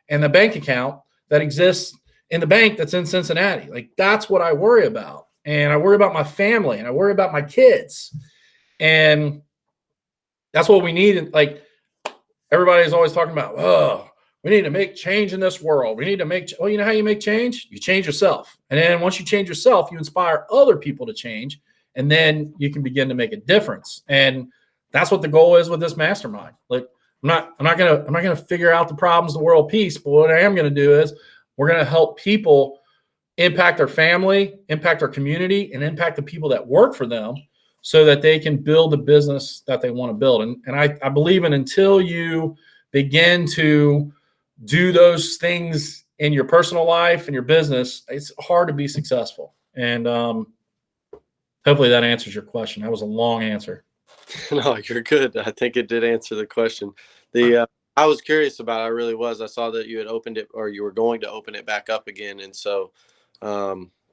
and the bank account that exists in the bank that's in Cincinnati. Like, that's what I worry about. And I worry about my family and I worry about my kids. And that's what we need. Like, everybody's always talking about, oh, we need to make change in this world. We need to well, you know how you make change? You change yourself. And then once you change yourself, you inspire other people to change. And then you can begin to make a difference. And that's what the goal is with this mastermind. Like, I'm not gonna figure out the problems of the world peace, but what I am gonna do is we're gonna help people impact their family, impact our community, and impact the people that work for them, so that they can build the business that they want to build. And I believe until you begin to do those things in your personal life and your business, it's hard to be successful. And hopefully that answers your question. That was a long answer. No, you're good. I think it did answer the question. I was curious about it. I really was. I saw that you had opened it, or you were going to open it back up again. And so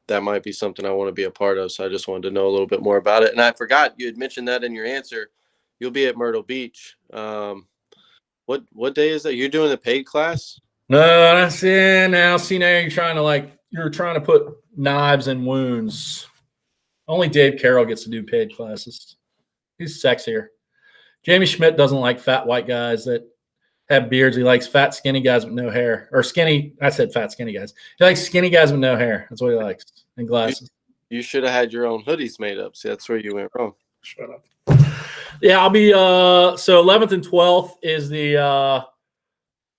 that might be something I want to be a part of. So I just wanted to know a little bit more about it. And I forgot you had mentioned that in your answer. You'll be at Myrtle Beach. What day is that? You're doing the paid class? No, that's it. Now, see, now you're trying to put knives in wounds. Only Dave Carroll gets to do paid classes. He's sexier. Jamie Schmidt doesn't like fat white guys that have beards. He likes fat, skinny guys with no hair. Or skinny, I said fat, skinny guys. He likes skinny guys with no hair. That's what he likes. And glasses. You should have had your own hoodies made up. See, that's where you went wrong. Shut up. Yeah, I'll be so 11th and 12th is the I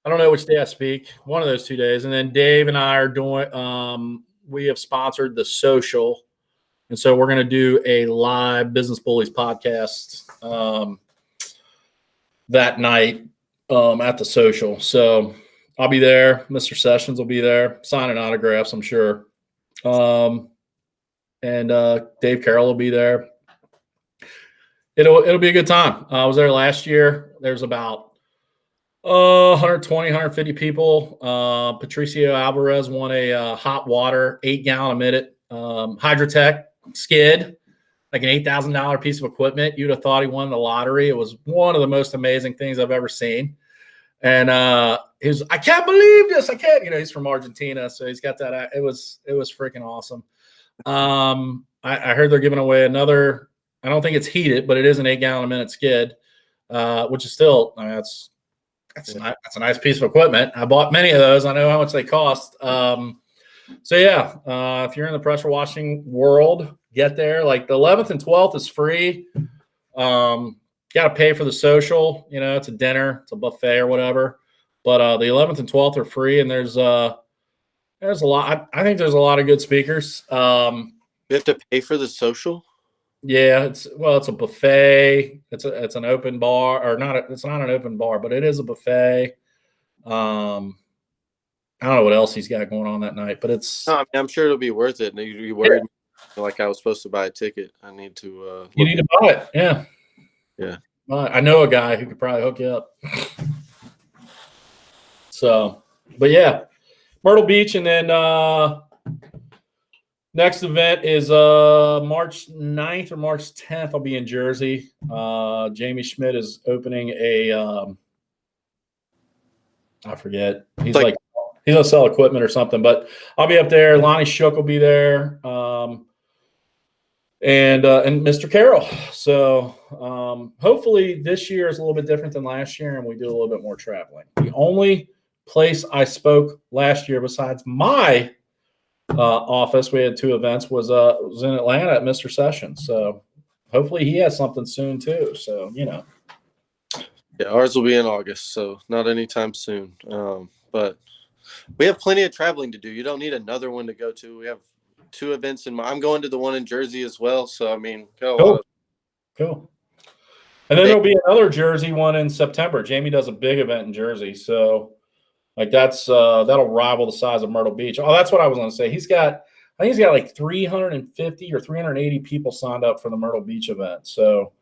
don't know which day I speak, one of those 2 days. And then Dave and I are doing we have sponsored the social. And so we're going to do a live Business Bullies podcast that night at the social. So I'll be there. Mr. Sessions will be there signing autographs, I'm sure. And Dave Carroll will be there. It'll be a good time. I was there last year. There's about 120, 150 people. Patricio Alvarez won a hot water 8-gallon a minute Hydrotech skid, like an $8,000 piece of equipment. You'd have thought he won the lottery. It was one of the most amazing things I've ever seen. And he was, I can't believe this. I can't. He's from Argentina, so he's got that. It was freaking awesome. I heard they're giving away another. I don't think it's heated, but it is an 8-gallon a minute skid, which is still. I mean, that's a nice piece of equipment. I bought many of those. I know how much they cost. So yeah, if you're in the pressure washing world, get there. Like the 11th and 12th is free. Got to pay for the social. It's a dinner, it's a buffet or whatever. But the 11th and 12th are free, and there's a lot. I think there's a lot of good speakers. You have to pay for the social. Yeah, it's a buffet. It's an open bar, or not. It's not an open bar, but it is a buffet. I don't know what else he's got going on that night, but it's. No, I mean, I'm sure it'll be worth it. You worried like I was supposed to buy a ticket. I need to. You need to buy it. Yeah. Yeah. I know a guy who could probably hook you up. So, but yeah, Myrtle Beach, and then next event is March 9th or March 10th. I'll be in Jersey. Jamie Schmidt is opening a. I forget. He's like he's gonna sell equipment or something, but I'll be up there. Lonnie Shook will be there, and Mr. Carroll. So hopefully this year is a little bit different than last year, and we do a little bit more traveling. The only place I spoke last year besides my office, we had 2 events, was in Atlanta at Mr. Sessions. So hopefully he has something soon too. So Yeah, ours will be in August, so not anytime soon. But we have plenty of traveling to do. You don't need another one to go to. We have 2 events I'm going to the one in Jersey as well. So I mean, cool. And then there'll be another Jersey one in September. Jamie does a big event in Jersey, so like that'll rival the size of Myrtle Beach. Oh, that's what I was going to say. I think he's got like 350 or 380 people signed up for the Myrtle Beach event. So.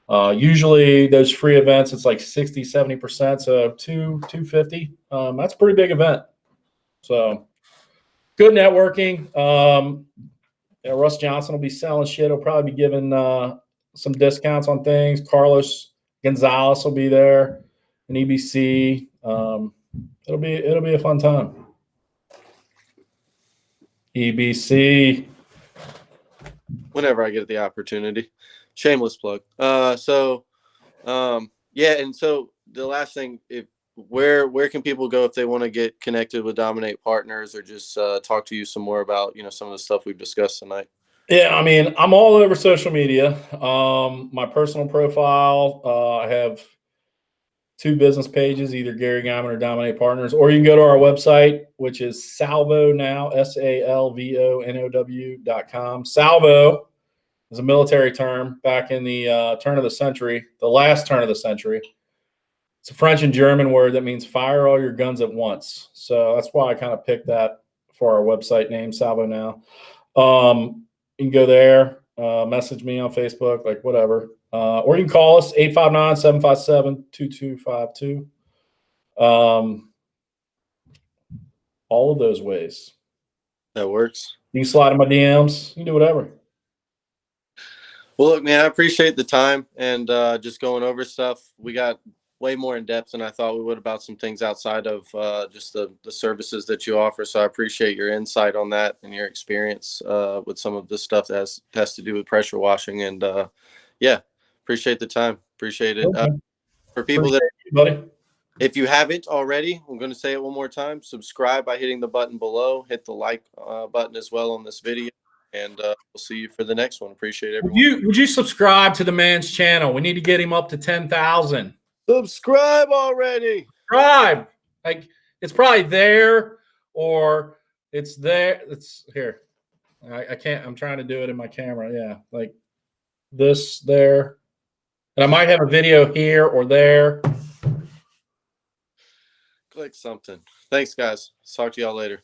Usually those free events, it's like 60, 70%. So 250. That's a pretty big event. So good networking. Russ Johnson will be selling shit. He'll probably be giving some discounts on things. Carlos Gonzalez will be there, and EBC. It'll be a fun time. EBC. Whenever I get the opportunity. Shameless plug. Yeah, and so the last thing, where can people go if they want to get connected with DMN8 Partners, or just talk to you some more about some of the stuff we've discussed tonight? Yeah, I mean, I'm all over social media. My personal profile, I have 2 business pages, either Gary Geiman or DMN8 Partners, or you can go to our website, which is salvonow, SALVONOW.com. Salvo is a military term back in the turn of the century, the last turn of the century. It's a French and German word that means fire all your guns at once. So that's why I kind of picked that for our website name, Salvo Now. You can go there, message me on Facebook, like whatever. Or you can call us, 859-757-2252. All of those ways. That works. You can slide in my DMs. You can do whatever. Well, look, man, I appreciate the time and just going over stuff. We got way more in depth than I thought we would about some things outside of just the services that you offer. So I appreciate your insight on that and your experience with some of the stuff that has to do with pressure washing. And yeah, appreciate the time. Appreciate it. Okay. For people appreciate you, buddy. If you haven't already, I'm going to say it one more time. Subscribe by hitting the button below. Hit the like button as well on this video. and we'll see you for the next one. Appreciate everyone. Would you subscribe to the man's channel? We need to get him up to 10,000. Subscribe already. Subscribe. Like, it's probably there, or it's there. It's here. I can't. I'm trying to do it in my camera. Yeah, like this there, and I might have a video here or there. Click something. Thanks, guys. Talk to y'all later.